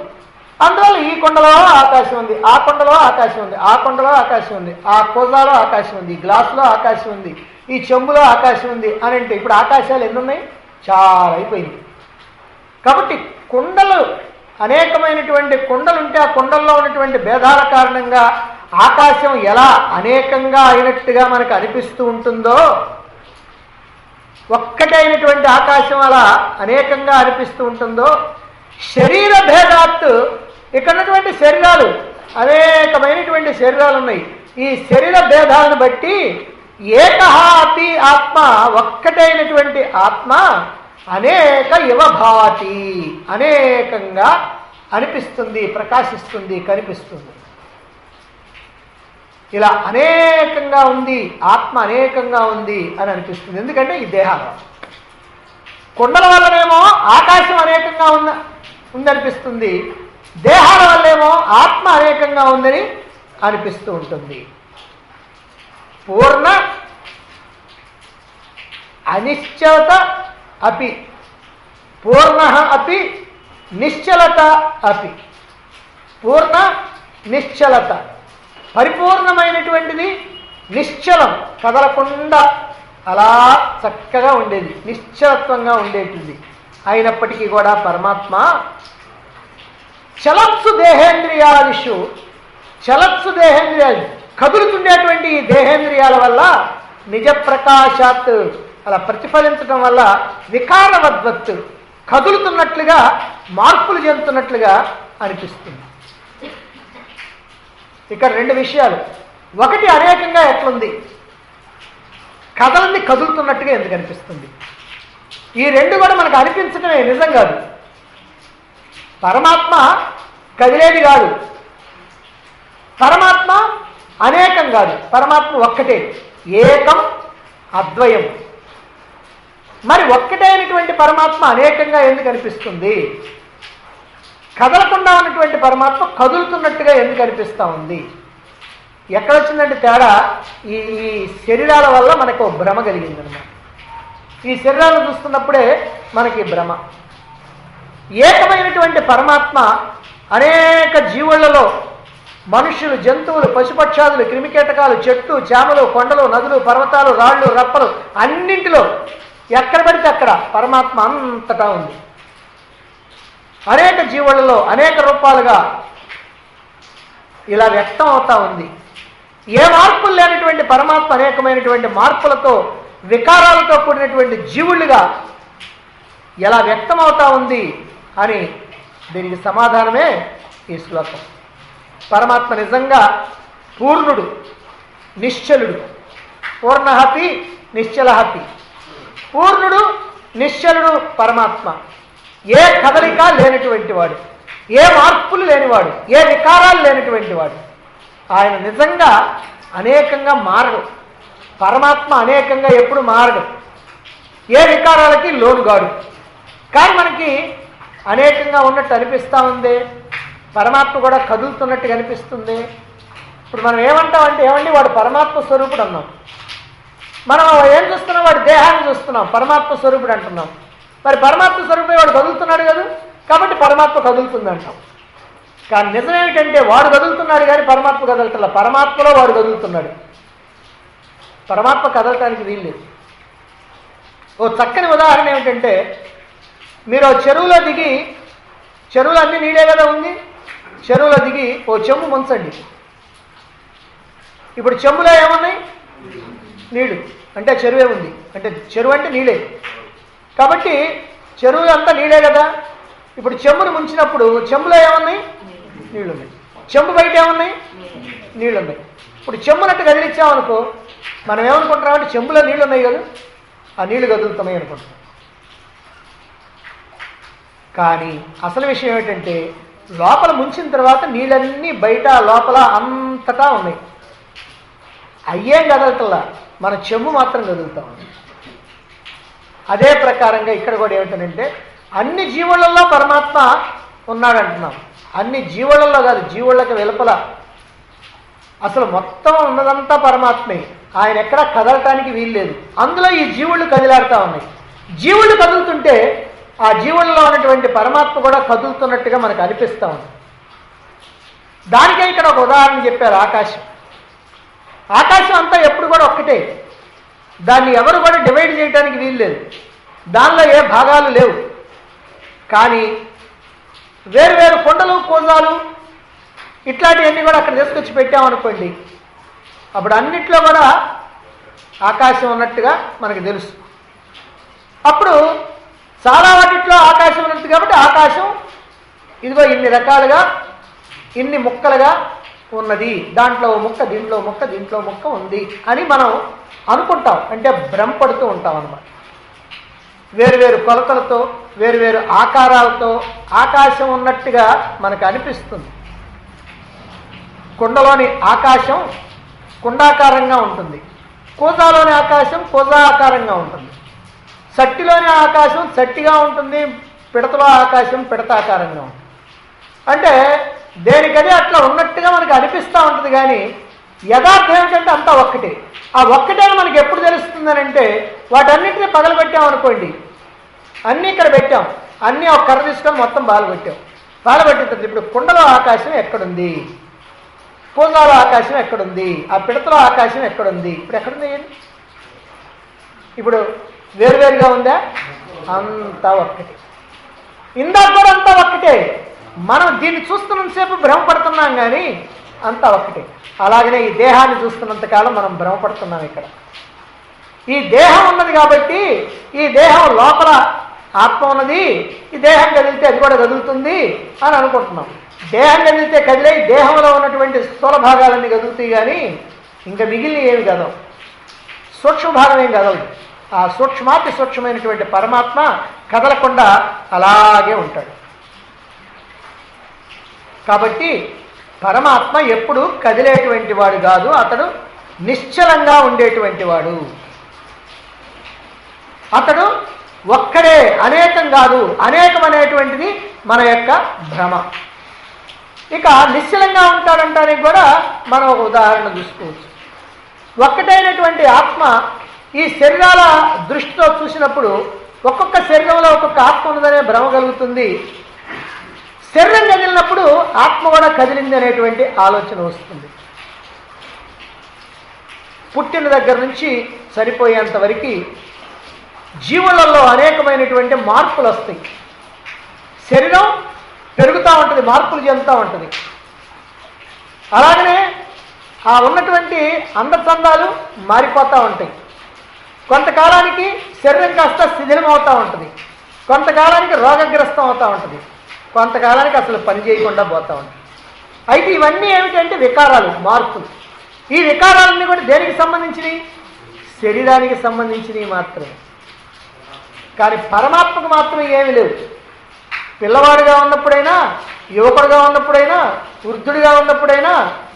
Speaker 1: అందువల్ల ఈ కొండలో ఆకాశం ఉంది, ఆ కొండలో ఆకాశం ఉంది, ఆ కొండలో ఆకాశం ఉంది, ఆ కోజాలో ఆకాశం ఉంది, గ్లాసులో ఆకాశం ఉంది, ఈ చెంబులో ఆకాశం ఉంది అని అంటే ఇప్పుడు ఆకాశాలు ఎన్ని ఉన్నాయి? చాలా అయిపోయింది. కాబట్టి కుండలు, అనేకమైనటువంటి కుండలు ఉంటే ఆ కుండల్లో ఉన్నటువంటి భేదాల కారణంగా ఆకాశం ఎలా అనేకంగా అయినట్టుగా మనకు అనిపిస్తూ ఉంటుందో, ఒక్కటైనటువంటి ఆకాశం అలా అనేకంగా అనిపిస్తూ ఉంటుందో, శరీర భేదాత్ ఇక్కడ ఉన్నటువంటి శరీరాలు, అనేకమైనటువంటి శరీరాలు ఉన్నాయి. ఈ శరీర భేదాలను బట్టి ఏకహ అపి ఆత్మ, ఒక్కటైనటువంటి ఆత్మ అనేక ఇవ భాతి, అనేకంగా అనిపిస్తుంది, ప్రకాశిస్తుంది, కనిపిస్తుంది. ఇలా అనేకంగా ఉంది, ఆత్మ అనేకంగా ఉంది అని అనిపిస్తుంది. ఎందుకంటే ఈ దేహాలు, కొండల వల్లనేమో ఆకాశం అనేకంగా ఉందనిపిస్తుంది, దేహాల వల్లేమో ఆత్మ అనేకంగా ఉందని అనిపిస్తూ ఉంటుంది. పూర్ణ అనిశ్చలత అపి, పూర్ణ అపి నిశ్చలత అపి. పూర్ణ నిశ్చలత, పరిపూర్ణమైనటువంటిది, నిశ్చలం, కదలకుండా అలా చక్కగా ఉండేది, నిశ్చలత్వంగా ఉండేటిది. అయినప్పటికీ కూడా పరమాత్మ చలత్సు దేహేంద్రియాదిషు, చలత్సు దేహేంద్రియాలు, కదులుతుండేటువంటి ఈ దేహేంద్రియాల వల్ల నిజ ప్రకాశాత్, అలా ప్రతిఫలించడం వల్ల వికారవద్వత్, కదులుతున్నట్లుగా, మార్పులు చెందుతున్నట్లుగా అనిపిస్తుంది. ఇక్కడ రెండు విషయాలు. ఒకటి, అనేకంగా ఎట్లుంది, కదలంది కదులుతున్నట్టుగా ఎందుకు అనిపిస్తుంది? ఈ రెండు కూడా మనకు అనిపించడమే, నిజం కాదు. పరమాత్మ కదిలేది కాదు, పరమాత్మ అనేకం కాదు, పరమాత్మ ఒక్కటే, ఏకం అద్వయం. మరి ఒక్కటైనటువంటి పరమాత్మ అనేకంగా ఎందుకు అనిపిస్తుంది? కదలకుండా ఉన్నటువంటి పరమాత్మ కదులుతున్నట్టుగా ఎందుకు అనిపిస్తూ ఉంది? ఎక్కడొచ్చిందంటే తేడా, ఈ శరీరాల వల్ల మనకు భ్రమ కలిగిందనమాట. ఈ శరీరాలను చూస్తున్నప్పుడే మనకి భ్రమ. ఏకమైనటువంటి పరమాత్మ అనేక జీవులలో, మనుష్యులు, జంతువులు, పశుపక్షాదులు, క్రిమికీటకాలు, చెట్టు చేమలు, కొండలు, నదులు, పర్వతాలు, రాళ్ళు, రప్పలు, అన్నింటిలో ఎక్కడ పడితే అక్కడ పరమాత్మ అంతటా ఉంది. అనేక జీవులలో అనేక రూపాలుగా ఇలా వ్యక్తం అవుతా ఉంది. ఏ మార్పులు లేనటువంటి పరమాత్మ అనేకమైనటువంటి మార్పులతో, వికారాలతో కూడినటువంటి జీవులుగా ఎలా వ్యక్తం అవుతా ఉంది అని దీనికి సమాధానమే ఈ శ్లోకం. పరమాత్మ నిజంగా పూర్ణుడు, నిశ్చలుడు. పూర్ణహతి నిశ్చలహతి, పూర్ణుడు నిశ్చలుడు పరమాత్మ. ఏ కదలిక లేనటువంటి వాడు, ఏ మార్పులు లేనివాడు, ఏ వికారాలు లేనటువంటి వాడు. ఆయన నిజంగా అనేకంగా మారడు. పరమాత్మ అనేకంగా ఎప్పుడు మారడు, ఏ వికారాలకి లోనుగాడు. కానీ మనకి అనేకంగా ఉన్నట్టు అనిపిస్తూ ఉంది, పరమాత్మ కూడా కదులుతున్నట్టుగా అనిపిస్తుంది. ఇప్పుడు మనం ఏమంటామంటే, ఏమండి వాడు పరమాత్మ స్వరూపుడు అన్నాం. మనం ఏం చూస్తున్నాం? వాడి దేహాన్ని చూస్తున్నాం, పరమాత్మ స్వరూపుడు అంటున్నాం. మరి పరమాత్మ స్వరూపుడే వాడు కదులుతున్నాడు కదా, కాబట్టి పరమాత్మ కదులుతుంది అంటాం. కానీ నిజం ఏమిటంటే వాడు కదులుతున్నాడు కానీ పరమాత్మ కదలటల్లా, పరమాత్మలో వాడు కదులుతున్నాడు. పరమాత్మ కదలటానికి వీల్లేదు. ఓ చక్కని ఉదాహరణ ఏమిటంటే, మీరు చెరువులో దిగి, చెరువులో అన్ని నీళ్ళే కదా ఉంది, చెరువులో దిగి ఓ చెంబు ముంచండి. ఇప్పుడు చెంబులో ఏమున్నాయి? నీళ్లు. అంటే చెరువే ఉంది, అంటే చెరువు అంటే నీళ్ళే. కాబట్టి చెరువు అంతా నీళ్ళే కదా. ఇప్పుడు చెంబును ముంచినప్పుడు చెంబులో ఏమున్నాయి? నీళ్ళు ఉన్నాయి. చెంబు బయట ఏమున్నాయి? నీళ్ళు ఉన్నాయి. ఇప్పుడు చెంబునట్టు కదిలించామనుకో, మనం ఏమనుకుంటున్నామంటే చెంబులో నీళ్ళు ఉన్నాయి కదా, ఆ నీళ్లు కదులుతున్నాయి అనుకుంటున్నాం. కానీ అసలు విషయం ఏమిటంటే లోపల ముంచిన తర్వాత నీళ్ళన్నీ బయట లోపల అంతటా ఉన్నాయి. అయ్యేం కదలటల్లా, మన చెమ్ము మాత్రం కదులుతాం. అదే ప్రకారంగా ఇక్కడ కూడా ఏమిటంటే అన్ని జీవులలో పరమాత్మ ఉన్నాడంటున్నాం. అన్ని జీవులలో కాదు, జీవులకు వెలుపల అసలు మొత్తం ఉన్నదంతా పరమాత్మే. ఆయన ఎక్కడా కదలటానికి వీల్లేదు. అందులో ఈ జీవుళ్ళు కదిలాడుతూ ఉన్నాయి. జీవుళ్ళు కదులుతుంటే ఆ జీవుల్లో ఉన్నటువంటి పరమాత్మ కూడా కదులుతున్నట్టుగా మనకు అనిపిస్తూ ఉంది. దానికే ఇక్కడ ఒక ఉదాహరణ చెప్పారు. ఆకాశం. ఆకాశం అంతా ఎప్పుడు కూడా ఒక్కటే. దాన్ని ఎవరు కూడా డివైడ్ చేయడానికి వీల్లేదు. దానిలో ఏ భాగాలు లేవు. కానీ వేరు వేరు కొండలు కోజాలు ఇట్లాంటివన్నీ కూడా అక్కడ తీసుకొచ్చి పెట్టామనుకోండి, అప్పుడు అన్నిట్లో కూడా ఆకాశం ఉన్నట్టుగా మనకు తెలుసు. అప్పుడు చాలా వాటిట్లో ఆకాశం ఉన్నట్టు కాబట్టి ఆకాశం ఇదిగో ఇన్ని రకాలుగా ఇన్ని ముక్కలుగా ఉన్నది, దాంట్లో ముక్క, దీంట్లో ముక్క, దీంట్లో ముక్క ఉంది అని మనం అనుకుంటాం. అంటే భ్రమపడుతూ ఉంటాం అన్నమాట. వేరువేరు కొలతలతో వేరువేరు ఆకారాలతో ఆకాశం ఉన్నట్టుగా మనకు అనిపిస్తుంది. కుండలోని ఆకాశం కుండాకారంగా ఉంటుంది, కూజాలోని ఆకాశం కూజా ఆకారంగా ఉంటుంది, సట్టిలోని ఆకాశం సట్టిగా ఉంటుంది, పిడతలో ఆకాశం పిడతాకారంగా ఉంటుంది. అంటే దేనికదే అట్లా ఉన్నట్టుగా మనకు అనిపిస్తూ ఉంటుంది. కానీ యథార్థం ఏమిటంటే అంతా ఒక్కటే. ఆ ఒక్కటే మనకి ఎప్పుడు తెలుస్తుందని అంటే వాటన్నింటినీ పగలబెట్టామనుకోండి, అన్నీ ఇక్కడ పెట్టాం, అన్నీ ఒక కర్ర తీసుకొని మొత్తం బాలబెట్టాం. బాలబెట్టిన తర్వాత ఇప్పుడు కుండలో ఆకాశం ఎక్కడుంది, పూజాలో ఆకాశం ఎక్కడుంది, ఆ పిడతలో ఆకాశం ఎక్కడుంది, ఇప్పుడు ఎక్కడుంది? ఇప్పుడు వేరువేరుగా ఉందా? అంతా ఒక్కటే. ఇందాక కూడా అంతా ఒక్కటే. మనం దీన్ని చూస్తున్నంతసేపు భ్రమపడుతున్నాం కానీ అంతా ఒక్కటే. అలాగనే ఈ దేహాన్ని చూస్తున్నంతకాలం మనం భ్రమపడుతున్నాం. ఇక్కడ ఈ దేహం ఉన్నది కాబట్టి ఈ దేహం లోపల ఆత్మ ఉన్నది, ఈ దేహం కదిలితే అది కూడా కదులుతుంది అని అనుకుంటున్నాం. దేహం కదిలితే కదిలే దేహంలో ఉన్నటువంటి స్థూల భాగాలన్నీ కదులుతాయి కానీ ఇంకా మిగిలిన ఏమి కదవు, సూక్ష్మ భాగం ఏం కదలదు. ఆ సూక్ష్మాతి సూక్ష్మమైనటువంటి పరమాత్మ కదలకుండా అలాగే ఉంటాడు. కాబట్టి పరమాత్మ ఎప్పుడు కదిలేటువంటి వాడు కాదు, అతడు నిశ్చలంగా ఉండేటువంటి వాడు. అతడు ఒక్కడే, అనేకం కాదు. అనేకం అనేటువంటిది మన యొక్క భ్రమ. ఇక నిశ్చలంగా ఉంటాడంటానికి కూడా మనం ఒక ఉదాహరణ చూసుకోవచ్చు. ఒక్కటైనటువంటి ఆత్మ ఈ శరీరాల దృష్టితో చూసినప్పుడు ఒక్కొక్క శరీరంలో ఒక్కొక్క ఆత్మ ఉన్నదనే భ్రమ కలుగుతుంది. శరీరం కదిలినప్పుడు ఆత్మ కూడా కదిలింది అనేటువంటి ఆలోచన వస్తుంది. పుట్టిన దగ్గర నుంచి సరిపోయేంత వరకు జీవులలో అనేకమైనటువంటి మార్పులు వస్తాయి. శరీరం పెరుగుతూ ఉంటుంది, మార్పులు చెందుతూ ఉంటుంది. అలాగనే ఆ ఉన్నటువంటి అందచందాలు మారిపోతూ ఉంటాయి. కొంతకాలానికి శరీరం కాస్త శిథిలం అవుతూ ఉంటుంది, కొంతకాలానికి రోగగ్రస్తం అవుతూ ఉంటుంది, కొంతకాలానికి అసలు పని చేయకుండా పోతూ ఉంటుంది. అయితే ఇవన్నీ ఏమిటంటే వికారాలు, మార్పులు. ఈ వికారాలన్నీ కూడా దేనికి సంబంధించినవి? శరీరానికి సంబంధించినవి మాత్రమే. కానీ పరమాత్మకు మాత్రం ఏమీ లేవు. పిల్లవాడిగా ఉన్నప్పుడైనా, యువకుడుగా ఉన్నప్పుడైనా, వృద్ధుడిగా ఉన్నప్పుడైనా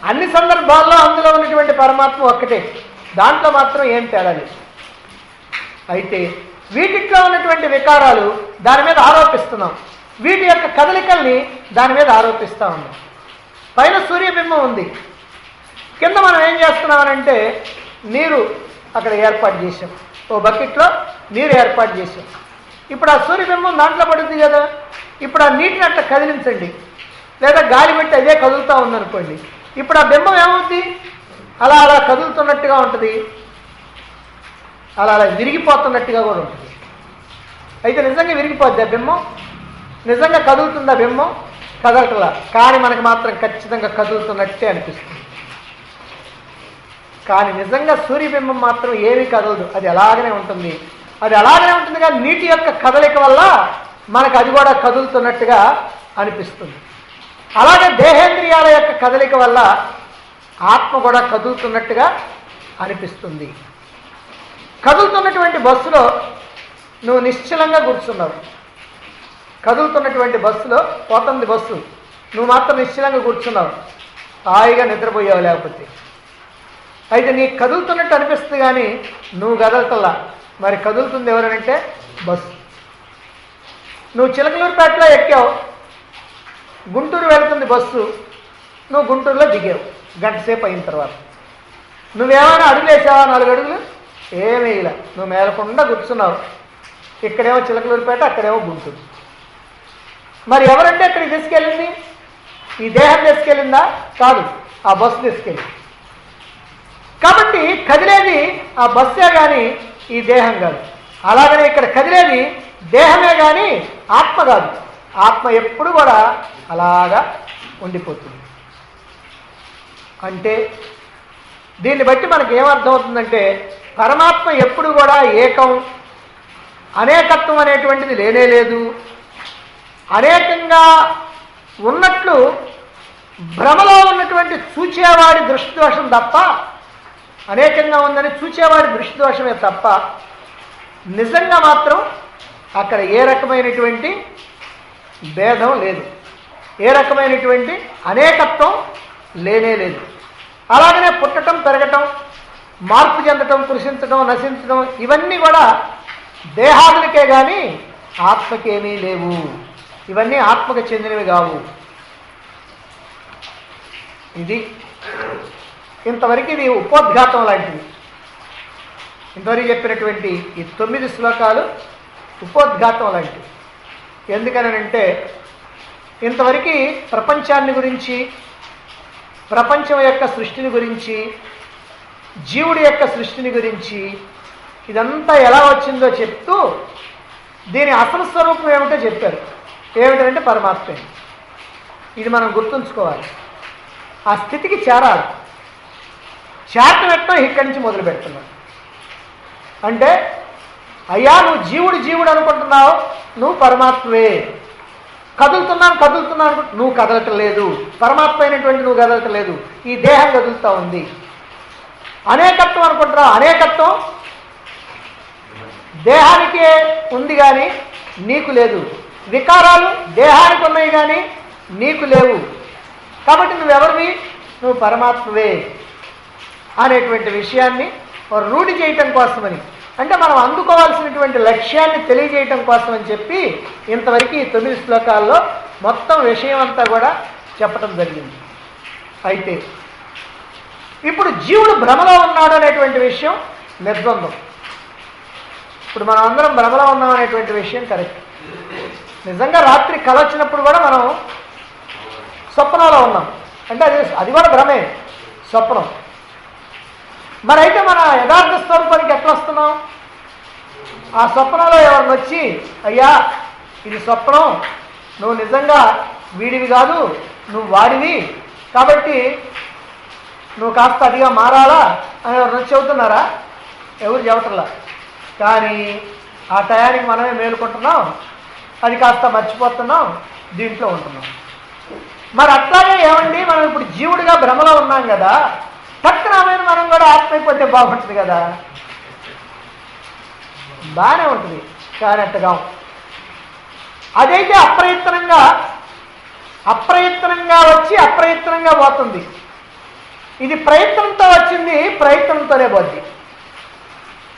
Speaker 1: అన్ని సందర్భాల్లో అందులో ఉన్నటువంటి పరమాత్మ ఒక్కటే. దాంట్లో మాత్రం ఏం తేడా లేదు. అయితే వీటిట్లో ఉన్నటువంటి వికారాలు దాని మీద ఆరోపిస్తున్నాం, వీటి యొక్క కదలికల్ని దాని మీద ఆరోపిస్తూ ఉన్నాం. పైన సూర్యబింబం ఉంది, కింద మనం ఏం చేస్తున్నామనంటే నీరు అక్కడ ఏర్పాటు చేసాం, ఓ బకెట్లో నీరు ఏర్పాటు చేసాం. ఇప్పుడు ఆ సూర్యబింబం దాంట్లో పడుతుంది కదా, ఇప్పుడు ఆ నీటిని అట్లా కదిలించండి, లేదా గాలి పెట్టి అదే కదులుతూ ఉందనుకోండి, ఇప్పుడు ఆ బింబం ఏమవుతుంది? అలా అలా కదులుతున్నట్టుగా ఉంటుంది, అలా అలా విరిగిపోతున్నట్టుగా కూడా ఉంటుంది. అయితే నిజంగా విరిగిపోద్ది ఆ బింబం? నిజంగా కదులుతుందా బింబం? కదలటలా. కానీ మనకు మాత్రం ఖచ్చితంగా కదులుతున్నట్టే అనిపిస్తుంది. కానీ నిజంగా సూర్యబింబం మాత్రం ఏమీ కదలదు, అది అలాగనే ఉంటుంది. అది అలాగనే ఉంటుంది కానీ నీటి యొక్క కదలిక వల్ల మనకు అది కూడా కదులుతున్నట్టుగా అనిపిస్తుంది. అలాగే దేహేంద్రియాల యొక్క కదలిక వల్ల ఆత్మ కూడా కదులుతున్నట్టుగా అనిపిస్తుంది. కదులుతున్నటువంటి బస్సులో నువ్వు నిశ్చలంగా కూర్చున్నావు, కదులుతున్నటువంటి బస్సులో పోతుంది బస్సు, నువ్వు మాత్రం నిశ్చలంగా కూర్చున్నావు, హాయిగా నిద్రపోయావు. లేకపోతే అయితే నీకు కదులుతున్నట్టు అనిపిస్తుంది కానీ నువ్వు కదలతల్లా. మరి కదులుతుంది ఎవరనంటే బస్సు. నువ్వు చిలకలూరుపేటలో ఎక్కావు, గుంటూరు వెళ్తుంది బస్సు, నువ్వు గుంటూరులో దిగావు. గంట సేపు అయిన తర్వాత నువ్వేమైనా అడుగులేసావా? 4 అడుగులు ఏమీ ఇలా. నువ్వు మేలకుండా కూర్చున్నావు. ఇక్కడేమో చిలకలూరుపేట, అక్కడేమో గుంటూరు. మరి ఎవరంటే అక్కడికి తీసుకెళ్ళింది? ఈ దేహం తీసుకెళ్ళిందా? కాదు, ఆ బస్సు తీసుకెళ్ళింది. కాబట్టి కదిలేది ఆ బస్సే కానీ ఈ దేహం కాదు. అలాగనే ఇక్కడ కదిలేది దేహమే కానీ ఆత్మ కాదు. ఆత్మ ఎప్పుడు కూడా అలాగా ఉండిపోతుంది. అంటే దీన్ని బట్టి మనకి ఏమర్థమవుతుందంటే పరమాత్మ ఎప్పుడు కూడా ఏకం, అనేకత్వం అనేటువంటిది లేనే లేదు. అనేకంగా ఉన్నట్లు భ్రమలో ఉన్నటువంటి చూచేవాడి దృష్టి దోషం తప్ప, అనేకంగా ఉందని చూచేవాడి దృష్టి దోషమే తప్ప నిజంగా మాత్రం అక్కడ ఏ రకమైనటువంటి భేదం లేదు, ఏ రకమైనటువంటి అనేకత్వం లేనే లేదు. అలాగనే పుట్టడం, పెరగటం, మార్పు చెందటం, కృషించడం, నశించడం ఇవన్నీ కూడా దేహాదులకే కానీ ఆత్మకేమీ లేవు. ఇవన్నీ ఆత్మకు చెందినవి కావు. ఇది ఇంతవరకు ఇది ఉపోద్ఘాతం లాంటిది. ఇంతవరకు చెప్పినటువంటి ఈ 9 శ్లోకాలు ఉపోద్ఘాతం లాంటివి. ఎందుకనంటే ఇంతవరకు ప్రపంచాన్ని గురించి, ప్రపంచం యొక్క సృష్టిని గురించి, జీవుడి యొక్క సృష్టిని గురించి ఇదంతా ఎలా వచ్చిందో చెప్తూ దీని అసలు స్వరూపం ఏమిటో చెప్పారు. ఏమిటంటే పరమాత్మే. ఇది మనం గుర్తుంచుకోవాలి. ఆ స్థితికి చేరాలి. చేరటం ఇక్కడి నుంచి మొదలు పెడుతున్నావు. అంటే అయ్యా నువ్వు జీవుడు అనుకుంటున్నావు, నువ్వు పరమాత్మవే. కదులుతున్నాను అనుకుంటు నువ్వు కదలటం లేదు. పరమాత్మ అయినటువంటి నువ్వు కదలటం లేదు. ఈ దేహం కదులుతూ ఉంది. అనేకత్వం అనుకుంటున్నావు, అనేకత్వం దేహానికే ఉంది కానీ నీకు లేదు. వికారాలు దేహానికి ఉన్నాయి కానీ నీకు లేవు. కాబట్టి నువ్వెవరివి? నువ్వు పరమాత్మవే అనేటువంటి విషయాన్ని రూఢి చేయటం కోసమని, అంటే మనం అందుకోవాల్సినటువంటి లక్ష్యాన్ని తెలియజేయటం కోసం అని చెప్పి ఇంతవరకు ఈ 9 శ్లోకాల్లో మొత్తం విషయం అంతా కూడా చెప్పటం జరిగింది. అయితే ఇప్పుడు జీవుడు భ్రమలో ఉన్నాడు అనేటువంటి విషయం నిర్ద్వంద్వం. ఇప్పుడు మనం అందరం భ్రమలో ఉన్నాం అనేటువంటి విషయం కరెక్ట్. నిజంగా రాత్రి కల వచ్చినప్పుడు కూడా మనం స్వప్నంలో ఉన్నాం. అంటే అది కూడా భ్రమే, స్వప్నం. మరి అయితే మన యథార్థ స్వరూపానికి ఎట్లా వస్తున్నాం? ఆ స్వప్నంలో ఎవరిని వచ్చి అయ్యా ఇది స్వప్నం, నువ్వు నిజంగా వీడివి కాదు, నువ్వు వాడివి, కాబట్టి నువ్వు కాస్త అదిగా మారాలా అని ఎవరిని వచ్చి చెబుతున్నారా? ఎవరు చెబుతలా. కానీ ఆ టయానికి మనమే మేలుకుంటున్నాం, అది కాస్త మర్చిపోతున్నాం, దీంట్లో ఉంటున్నాం. మరి అట్లాగే ఏమండి మనం ఇప్పుడు జీవుడిగా భ్రమలో ఉన్నాం కదా, పక్కన మనం కూడా ఆత్మ అయిపోతే బాగుంటుంది కదా. బాగానే ఉంటుంది కానీ అట్టగా అదైతే అప్రయత్నంగా వచ్చి అప్రయత్నంగా పోతుంది. ఇది ప్రయత్నంతో వచ్చింది, ప్రయత్నంతోనే పోద్ది.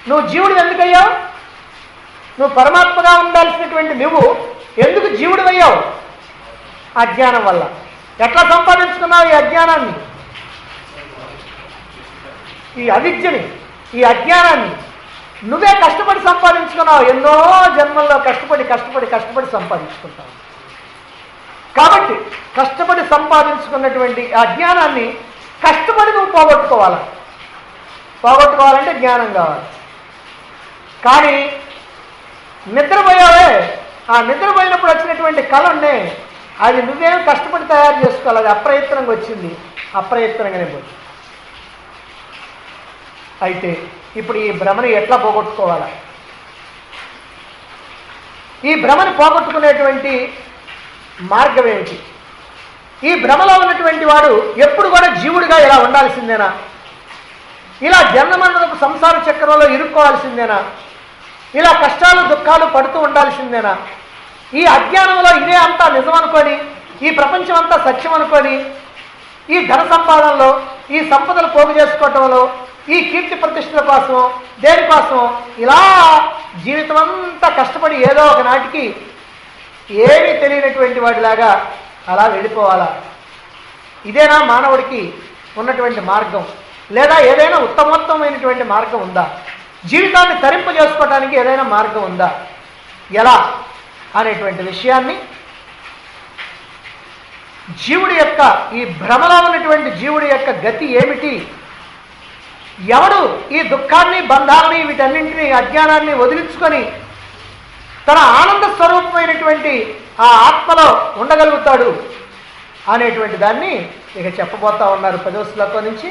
Speaker 1: నువ్వు జీవుడు ఎందుకయ్యావు? నువ్వు పరమాత్మగా ఉండాల్సినటువంటి నువ్వు ఎందుకు జీవుడు అయ్యావు? అజ్ఞానం వల్ల. ఎట్లా సంపాదించుకున్నావు ఈ అజ్ఞానాన్ని, ఈ అవిద్యని, ఈ అజ్ఞానాన్ని? నువ్వే కష్టపడి సంపాదించుకున్నావు. ఎన్నో జన్మల్లో కష్టపడి సంపాదించుకుంటావు. కాబట్టి కష్టపడి సంపాదించుకున్నటువంటి ఆ జ్ఞానాన్ని కష్టపడి నువ్వు పోగొట్టుకోవాలంటే జ్ఞానం కావాలి. కానీ నిద్రపోయావే, ఆ నిద్రపోయినప్పుడు వచ్చినటువంటి కళ ఉండే, అది నువ్వేం కష్టపడి తయారు చేసుకోవాలి. అది అప్రయత్నంగా వచ్చింది, అప్రయత్నంగానే పోతుంది. అయితే ఇప్పుడు ఈ భ్రమని ఎట్లా పోగొట్టుకోవాలా? ఈ భ్రమని పోగొట్టుకునేటువంటి మార్గం ఏమిటి? ఈ భ్రమలో ఉన్నటువంటి వాడు ఎప్పుడు కూడా జీవుడిగా ఇలా ఉండాల్సిందేనా? ఇలా జన్మమరణపు సంసార చక్రంలో ఇరుక్కోవాల్సిందేనా? ఇలా కష్టాలు దుఃఖాలు పడుతూ ఉండాల్సిందేనా? ఈ అజ్ఞానంలో ఇదే అంతా నిజం అనుకొని ఈ ప్రపంచం అంతా సత్యం అనుకొని ఈ ధన సంపాదనలో, ఈ సంపదలు పోగు చేసుకోవటంలో, ఈ కీర్తి ప్రతిష్టల కోసం, దేనికోసం ఇలా జీవితం అంతా కష్టపడి ఏదో ఒక నాటికి ఏమీ తెలియనటువంటి వాడిలాగా అలా వెళ్ళిపోవాలా? ఇదేనా మానవుడికి ఉన్నటువంటి మార్గం? లేదా ఏదైనా ఉత్తమోత్తమైనటువంటి మార్గం ఉందా? జీవితాన్ని తరింపజేసుకోవడానికి ఏదైనా మార్గం ఉందా? ఎలా అనేటువంటి విషయాన్ని జీవుడి యొక్క, ఈ భ్రమలో ఉన్నటువంటి జీవుడి యొక్క గతి ఏమిటి, ఎవడు ఈ దుఃఖాన్ని, బంధాలని, వీటన్నింటినీ, అజ్ఞానాన్ని వదిలించుకొని తన ఆనంద స్వరూపమైనటువంటి ఆ ఆత్మలో ఉండగలుగుతాడు అనేటువంటి దాన్ని ఇక చెప్పబోతా ఉన్నారు 10వ శ్లోకం నుంచి.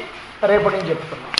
Speaker 1: రేపటి నుంచి చెప్తున్నాం.